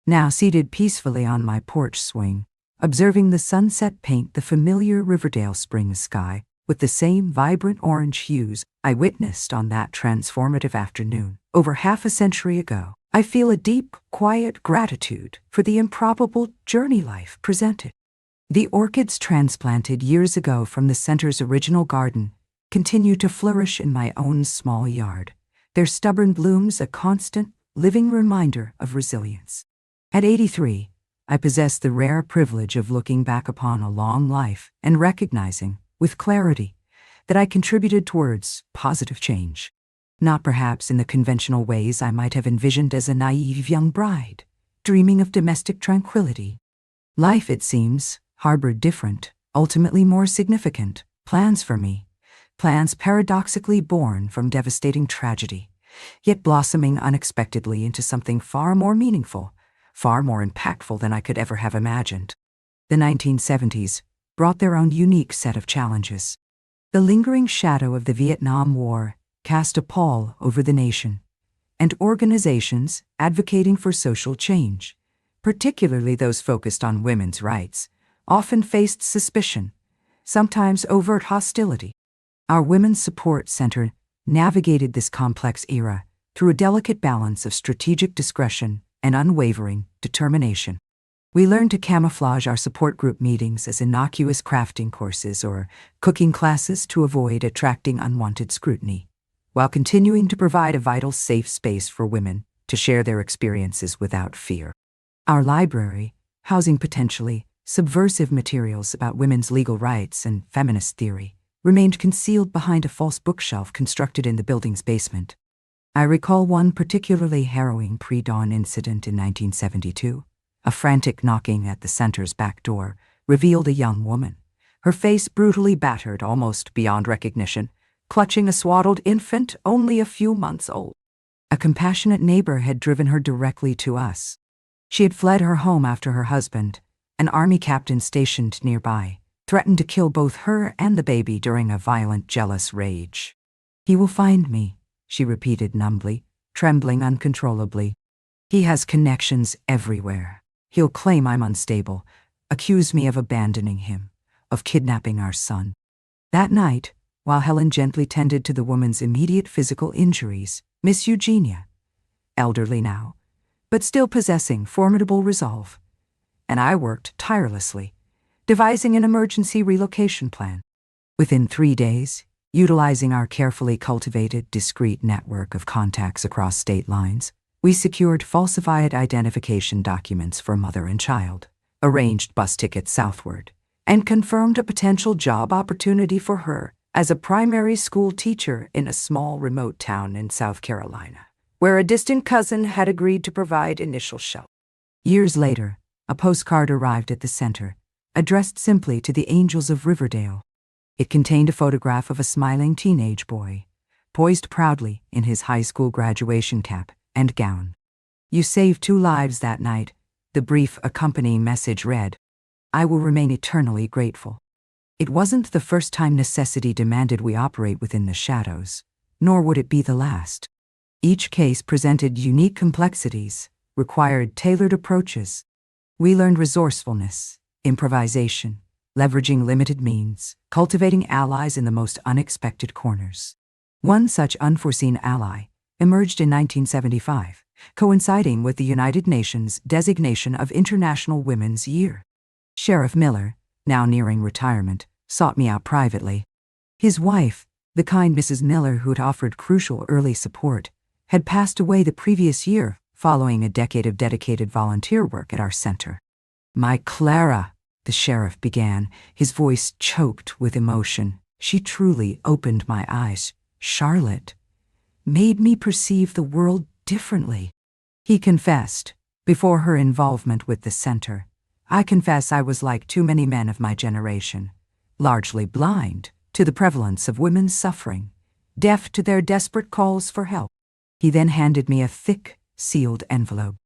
Now seated peacefully on my porch swing, observing the sunset paint the familiar Riverdale spring sky with the same vibrant orange hues I witnessed on that transformative afternoon over half a century ago, I feel a deep, quiet gratitude for the improbable journey life presented. The orchids transplanted years ago from the center's original garden continue to flourish in my own small yard, their stubborn blooms a constant, living reminder of resilience. At 83, I possess the rare privilege of looking back upon a long life and recognizing, with clarity, that I contributed towards positive change. Not perhaps in the conventional ways I might have envisioned as a naive young bride, dreaming of domestic tranquility. Life, it seems, harbored different, ultimately more significant, plans for me, plans paradoxically born from devastating tragedy, yet blossoming unexpectedly into something far more meaningful, far more impactful than I could ever have imagined. The 1970s brought their own unique set of challenges. The lingering shadow of the Vietnam War cast a pall over the nation, and organizations advocating for social change, particularly those focused on women's rights, often faced suspicion, sometimes overt hostility. Our Women's Support Center navigated this complex era through a delicate balance of strategic discretion and unwavering determination. We learned to camouflage our support group meetings as innocuous crafting courses or cooking classes to avoid attracting unwanted scrutiny, while continuing to provide a vital safe space for women to share their experiences without fear. Our library, housing potentially subversive materials about women's legal rights and feminist theory, remained concealed behind a false bookshelf constructed in the building's basement. I recall one particularly harrowing pre-dawn incident in 1972. A frantic knocking at the center's back door revealed a young woman, her face brutally battered almost beyond recognition, clutching a swaddled infant only a few months old. A compassionate neighbor had driven her directly to us. She had fled her home after her husband, an army captain stationed nearby, threatened to kill both her and the baby during a violent, jealous rage. "He will find me," she repeated numbly, trembling uncontrollably. "He has connections everywhere. He'll claim I'm unstable, accuse me of abandoning him, of kidnapping our son." That night, while Helen gently tended to the woman's immediate physical injuries, Miss Eugenia, elderly now, but still possessing formidable resolve, and I worked tirelessly, devising an emergency relocation plan. Within 3 days, utilizing our carefully cultivated, discreet network of contacts across state lines, we secured falsified identification documents for mother and child, arranged bus tickets southward, and confirmed a potential job opportunity for her as a primary school teacher in a small remote town in South Carolina, where a distant cousin had agreed to provide initial shelter. Years later, a postcard arrived at the center, addressed simply to the Angels of Riverdale. It contained a photograph of a smiling teenage boy, poised proudly in his high school graduation cap and gown. "You saved 2 lives that night," the brief accompanying message read. "I will remain eternally grateful." It wasn't the first time necessity demanded we operate within the shadows, nor would it be the last. Each case presented unique complexities, required tailored approaches. We learned resourcefulness, improvisation, leveraging limited means, cultivating allies in the most unexpected corners. One such unforeseen ally emerged in 1975, coinciding with the United Nations designation of International Women's Year. Sheriff Miller, now nearing retirement, sought me out privately. His wife, the kind Mrs. Miller who'd offered crucial early support, had passed away the previous year following a decade of dedicated volunteer work at our center. "My Clara," the sheriff began, his voice choked with emotion. "She truly opened my eyes. Charlotte made me perceive the world differently." He confessed, before her involvement with the center, "I confess I was like too many men of my generation, largely blind to the prevalence of women's suffering, deaf to their desperate calls for help." He then handed me a thick, sealed envelope.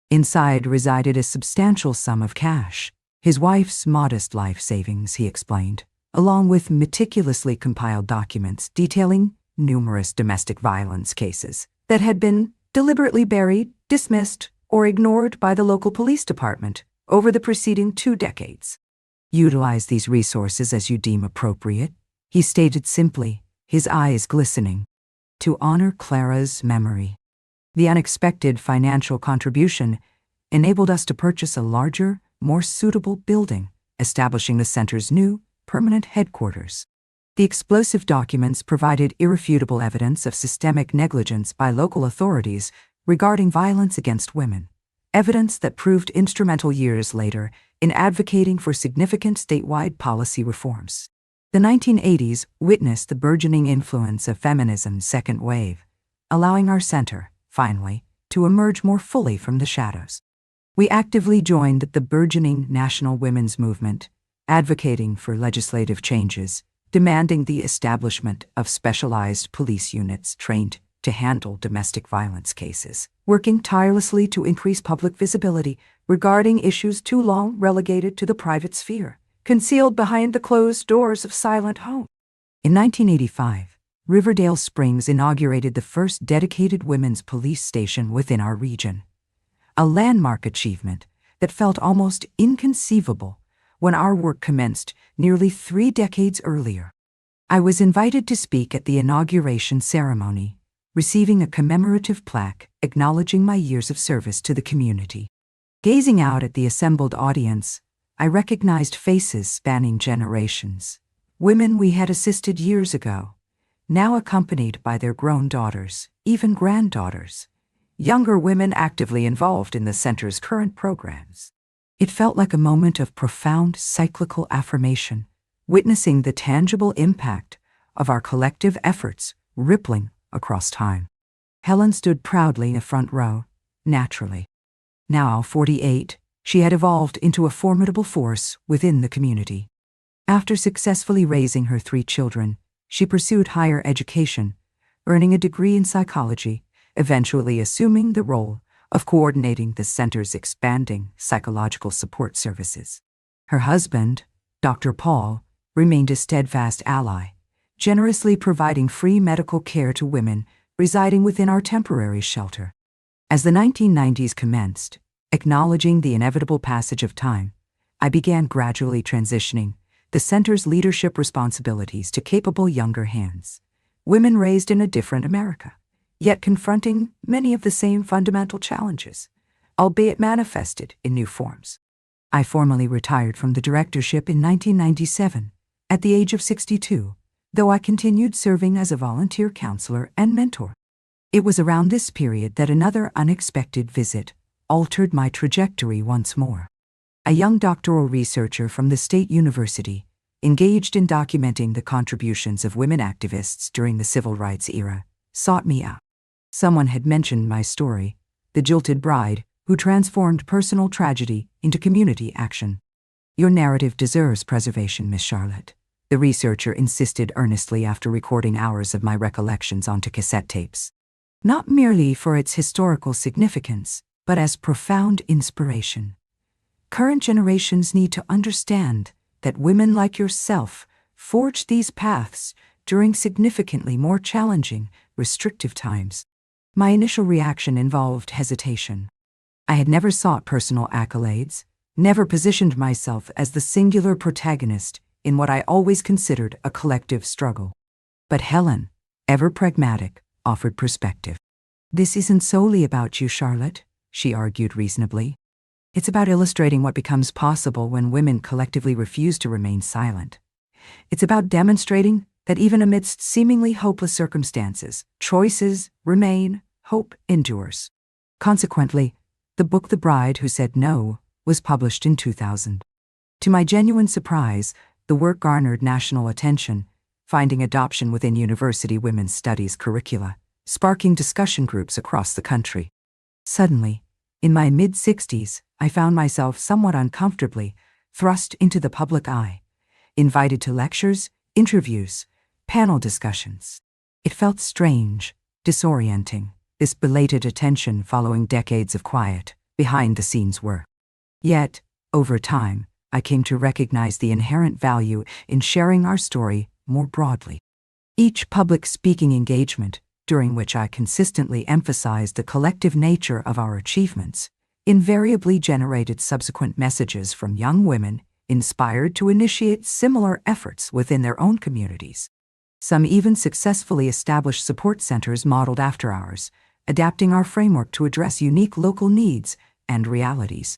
Inside resided a substantial sum of cash, his wife's modest life savings, he explained, along with meticulously compiled documents detailing numerous domestic violence cases that had been deliberately buried, dismissed, or ignored by the local police department over the preceding 2 decades. "Utilize these resources as you deem appropriate," he stated simply, his eyes glistening, "to honor Clara's memory." The unexpected financial contribution enabled us to purchase a larger, more suitable building, establishing the center's new, permanent headquarters. The explosive documents provided irrefutable evidence of systemic negligence by local authorities regarding violence against women, evidence that proved instrumental years later in advocating for significant statewide policy reforms. The 1980s witnessed the burgeoning influence of feminism's second wave, allowing our center, finally, to emerge more fully from the shadows. We actively joined the burgeoning national women's movement, advocating for legislative changes, demanding the establishment of specialized police units trained to handle domestic violence cases, working tirelessly to increase public visibility regarding issues too long relegated to the private sphere, concealed behind the closed doors of silent homes. In 1985, Riverdale Springs inaugurated the first dedicated women's police station within our region, a landmark achievement that felt almost inconceivable when our work commenced nearly 3 decades earlier. I was invited to speak at the inauguration ceremony, receiving a commemorative plaque acknowledging my years of service to the community. Gazing out at the assembled audience, I recognized faces spanning generations, women we had assisted years ago, now accompanied by their grown daughters, even granddaughters, younger women actively involved in the center's current programs. It felt like a moment of profound cyclical affirmation, witnessing the tangible impact of our collective efforts rippling across time. Helen stood proudly in the front row, naturally. Now 48, she had evolved into a formidable force within the community. After successfully raising her 3 children, she pursued higher education, earning a degree in psychology, eventually assuming the role of coordinating the center's expanding psychological support services. Her husband, Dr. Paul, remained a steadfast ally, generously providing free medical care to women residing within our temporary shelter. As the 1990s commenced, acknowledging the inevitable passage of time, I began gradually transitioning the center's leadership responsibilities to capable younger hands, women raised in a different America, yet confronting many of the same fundamental challenges, albeit manifested in new forms. I formally retired from the directorship in 1997, at the age of 62, though I continued serving as a volunteer counselor and mentor. It was around this period that another unexpected visit altered my trajectory once more. a young doctoral researcher from the state university, engaged in documenting the contributions of women activists during the civil rights era, sought me out. Someone had mentioned my story, the jilted bride who transformed personal tragedy into community action. Your narrative deserves preservation, Miss Charlotte, the researcher insisted earnestly after recording hours of my recollections onto cassette tapes. Not merely for its historical significance, but as profound inspiration. Current generations need to understand that women like yourself forged these paths during significantly more challenging, restrictive times. My initial reaction involved hesitation. I had never sought personal accolades, never positioned myself as the singular protagonist in what I always considered a collective struggle. But Helen, ever pragmatic, offered perspective. This isn't solely about you, Charlotte, she argued reasonably. It's about illustrating what becomes possible when women collectively refuse to remain silent. It's about demonstrating that even amidst seemingly hopeless circumstances, choices remain, hope endures. Consequently, the book The Bride Who Said No was published in 2000. To my genuine surprise, the work garnered national attention, finding adoption within university women's studies curricula, sparking discussion groups across the country. Suddenly, in my mid-60s, I found myself somewhat uncomfortably thrust into the public eye, invited to lectures, interviews, panel discussions. It felt strange, disorienting, this belated attention following decades of quiet, behind-the-scenes work. Yet, over time, I came to recognize the inherent value in sharing our story more broadly. Each public speaking engagement, during which I consistently emphasized the collective nature of our achievements, invariably generated subsequent messages from young women inspired to initiate similar efforts within their own communities. Some even successfully established support centers modeled after ours, adapting our framework to address unique local needs and realities.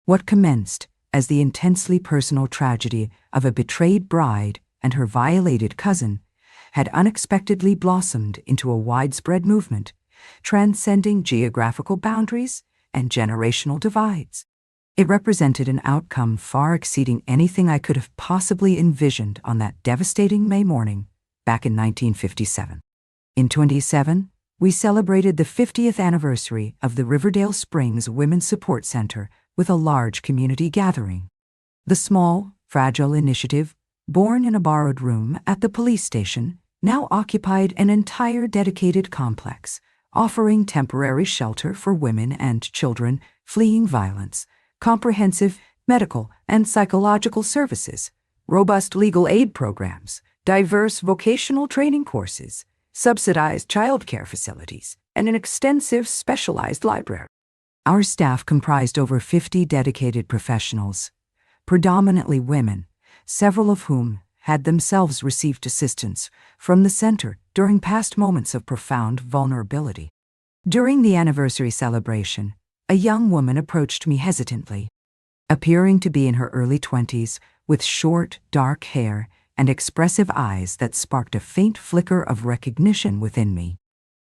What commenced as the intensely personal tragedy of a betrayed bride and her violated cousin had unexpectedly blossomed into a widespread movement, transcending geographical boundaries and generational divides. It represented an outcome far exceeding anything I could have possibly envisioned on that devastating May morning back in 1957. In 2027, we celebrated the 50th anniversary of the Riverdale Springs Women's Support Center with a large community gathering. The small, fragile initiative, born in a borrowed room at the police station, now occupied an entire dedicated complex, offering temporary shelter for women and children fleeing violence, comprehensive medical and psychological services, robust legal aid programs, diverse vocational training courses, subsidized childcare facilities, and an extensive specialized library. Our staff comprised over 50 dedicated professionals, predominantly women, several of whom had themselves received assistance from the center during past moments of profound vulnerability. During the anniversary celebration, a young woman approached me hesitantly. Appearing to be in her early 20s, with short, dark hair and expressive eyes that sparked a faint flicker of recognition within me.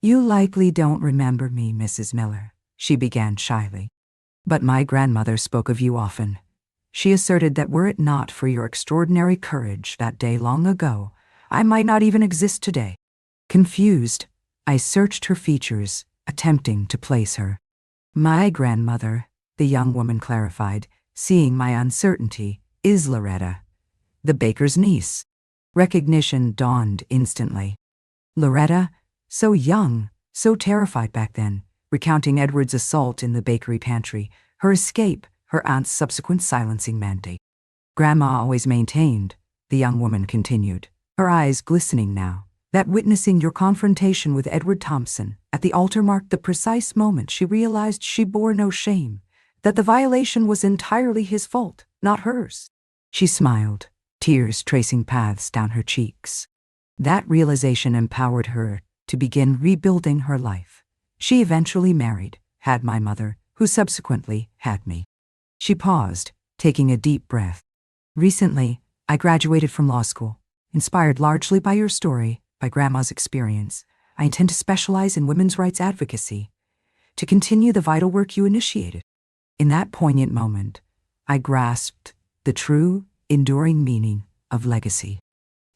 "You likely don't remember me, Mrs. Miller," she began shyly. "But my grandmother spoke of you often. She asserted that were it not for your extraordinary courage that day long ago, I might not even exist today." Confused, I searched her features, attempting to place her. "My grandmother," the young woman clarified, seeing my uncertainty, "is Loretta, the baker's niece." Recognition dawned instantly. Loretta, so young, so terrified back then, recounting Edward's assault in the bakery pantry, her escape, her aunt's subsequent silencing mandate. "Grandma always maintained," the young woman continued, her eyes glistening now, "that witnessing your confrontation with Edward Thompson at the altar marked the precise moment she realized she bore no shame, that the violation was entirely his fault, not hers." She smiled, tears tracing paths down her cheeks. That realization empowered her to begin rebuilding her life. She eventually married, had my mother, who subsequently had me. She paused, taking a deep breath. "Recently, I graduated from law school. Inspired largely by your story, by Grandma's experience, I intend to specialize in women's rights advocacy, to continue the vital work you initiated." In that poignant moment, I grasped the true, enduring meaning of legacy.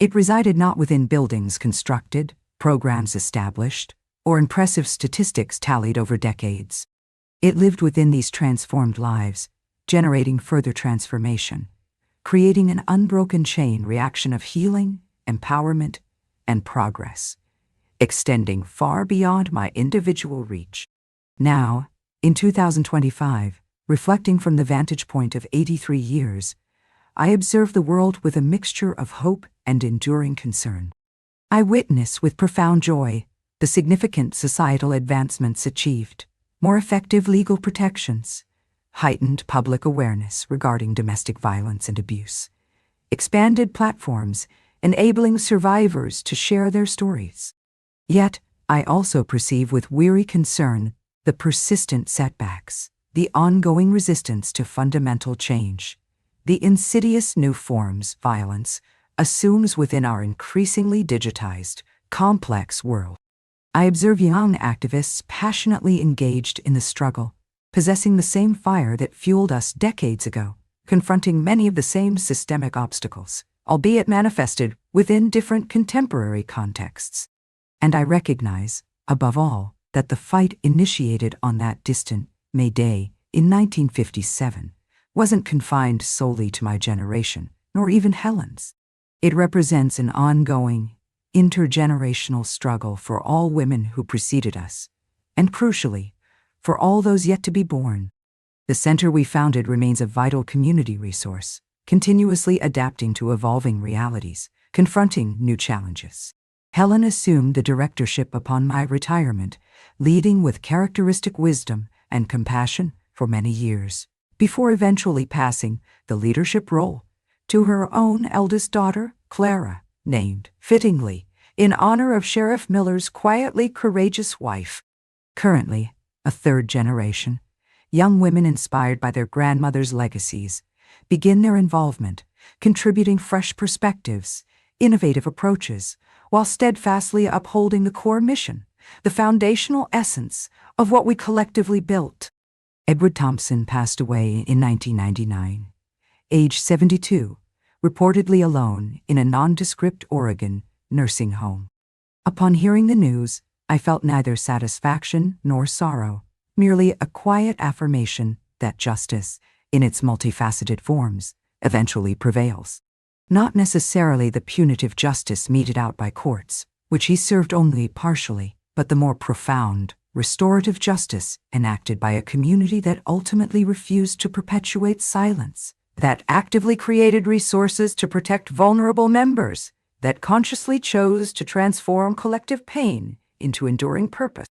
It resided not within buildings constructed, programs established, or impressive statistics tallied over decades. It lived within these transformed lives, generating further transformation, creating an unbroken chain reaction of healing, empowerment, and progress, extending far beyond my individual reach. Now, in 2025, reflecting from the vantage point of 83 years, I observe the world with a mixture of hope and enduring concern. I witness with profound joy the significant societal advancements achieved, more effective legal protections, heightened public awareness regarding domestic violence and abuse, expanded platforms enabling survivors to share their stories. Yet, I also perceive with weary concern the persistent setbacks, the ongoing resistance to fundamental change, the insidious new forms violence assumes within our increasingly digitized, complex world. I observe young activists passionately engaged in the struggle, possessing the same fire that fueled us decades ago, confronting many of the same systemic obstacles, albeit manifested within different contemporary contexts. And I recognize, above all, that the fight initiated on that distant May Day in 1957 wasn't confined solely to my generation, nor even Helen's. It represents an ongoing, intergenerational struggle for all women who preceded us, and crucially, for all those yet to be born. The center we founded remains a vital community resource, continuously adapting to evolving realities, confronting new challenges. Helen assumed the directorship upon my retirement, leading with characteristic wisdom and compassion for many years, before eventually passing the leadership role to her own eldest daughter, Clara, named, fittingly, in honor of Sheriff Miller's quietly courageous wife. Currently, a third generation, young women inspired by their grandmother's legacies begin their involvement, contributing fresh perspectives, innovative approaches, while steadfastly upholding the core mission, the foundational essence of what we collectively built. Edward Thompson passed away in 1999, age 72, reportedly alone in a nondescript Oregon nursing home. Upon hearing the news, I felt neither satisfaction nor sorrow, merely a quiet affirmation that justice, in its multifaceted forms, eventually prevails. Not necessarily the punitive justice meted out by courts, which he served only partially, but the more profound, restorative justice enacted by a community that ultimately refused to perpetuate silence, that actively created resources to protect vulnerable members, that consciously chose to transform collective pain into enduring purpose.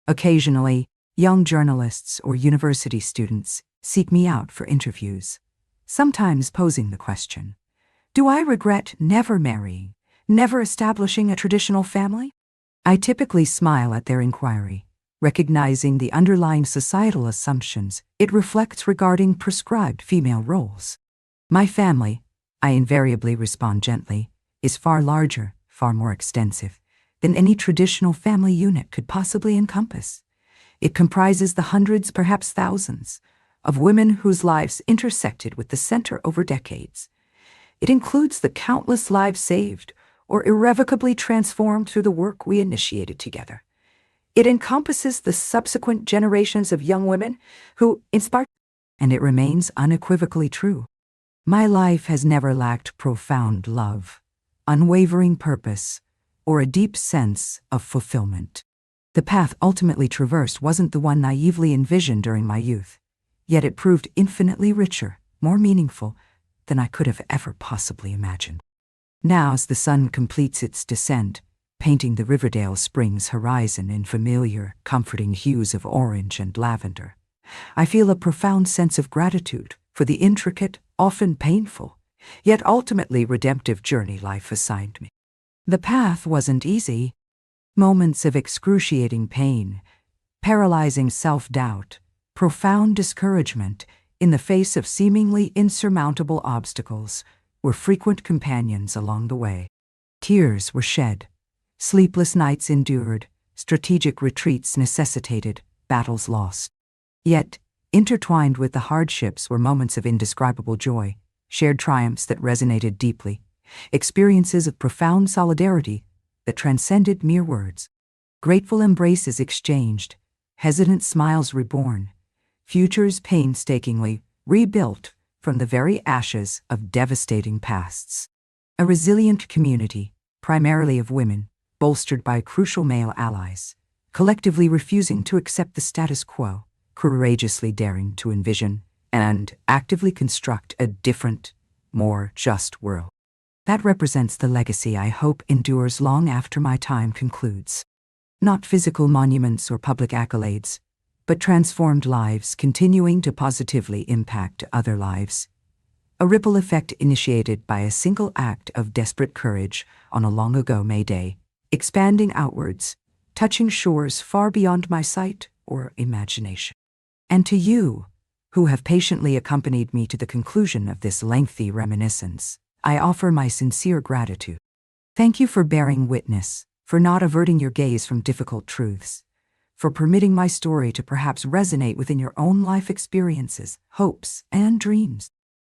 Occasionally, young journalists or university students seek me out for interviews, sometimes posing the question, do I regret never marrying, never establishing a traditional family? I typically smile at their inquiry, recognizing the underlying societal assumptions it reflects regarding prescribed female roles. My family, I invariably respond gently, is far larger, far more extensive, than any traditional family unit could possibly encompass. It comprises the hundreds, perhaps thousands, of women whose lives intersected with the center over decades. It includes the countless lives saved or irrevocably transformed through the work we initiated together. It encompasses the subsequent generations of young women who inspired, and it remains unequivocally true. My life has never lacked profound love, unwavering purpose, or a deep sense of fulfillment. The path ultimately traversed wasn't the one naively envisioned during my youth, yet it proved infinitely richer, more meaningful than I could have ever possibly imagined. Now, as the sun completes its descent, painting the Riverdale Springs horizon in familiar, comforting hues of orange and lavender, I feel a profound sense of gratitude for the intricate, often painful, yet ultimately redemptive journey life assigned me. The path wasn't easy. Moments of excruciating pain, paralyzing self-doubt, profound discouragement in the face of seemingly insurmountable obstacles were frequent companions along the way. Tears were shed, sleepless nights endured, strategic retreats necessitated, battles lost. Yet, Intertwined with the hardships were moments of indescribable joy, shared triumphs that resonated deeply, experiences of profound solidarity that transcended mere words. Grateful embraces exchanged, hesitant smiles reborn, futures painstakingly rebuilt from the very ashes of devastating pasts. A resilient community, primarily of women, bolstered by crucial male allies, collectively refusing to accept the status quo, courageously daring to envision and actively construct a different, more just world. That represents the legacy I hope endures long after my time concludes. Not physical monuments or public accolades, but transformed lives continuing to positively impact other lives. A ripple effect initiated by a single act of desperate courage on a long ago May Day, expanding outwards, touching shores far beyond my sight or imagination. And to you, who have patiently accompanied me to the conclusion of this lengthy reminiscence, I offer my sincere gratitude. Thank you for bearing witness, for not averting your gaze from difficult truths, for permitting my story to perhaps resonate within your own life experiences, hopes, and dreams.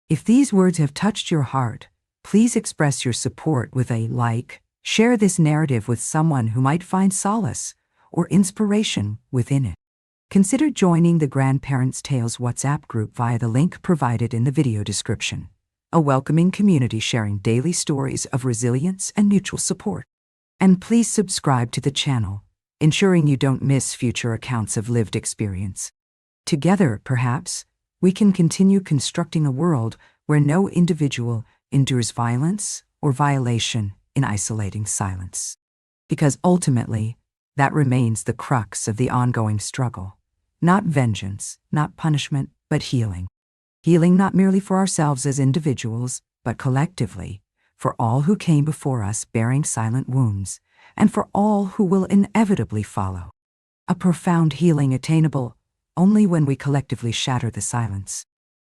If these words have touched your heart, please express your support with a like, share this narrative with someone who might find solace or inspiration within it. Consider joining the Grandparents' Tales WhatsApp group via the link provided in the video description, a welcoming community sharing daily stories of resilience and mutual support. And please subscribe to the channel, ensuring you don't miss future accounts of lived experience. Together, perhaps, we can continue constructing a world where no individual endures violence or violation in isolating silence. Because ultimately, that remains the crux of the ongoing struggle. Not vengeance, not punishment, but healing. Healing not merely for ourselves as individuals, but collectively, for all who came before us bearing silent wounds, and for all who will inevitably follow. A profound healing attainable only when we collectively shatter the silence,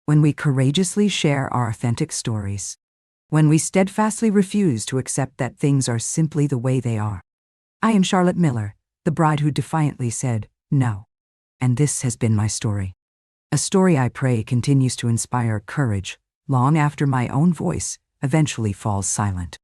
when we courageously share our authentic stories, when we steadfastly refuse to accept that things are simply the way they are. I am Charlotte Miller, the bride who defiantly said, no. And this has been my story. A story I pray continues to inspire courage long after my own voice eventually falls silent.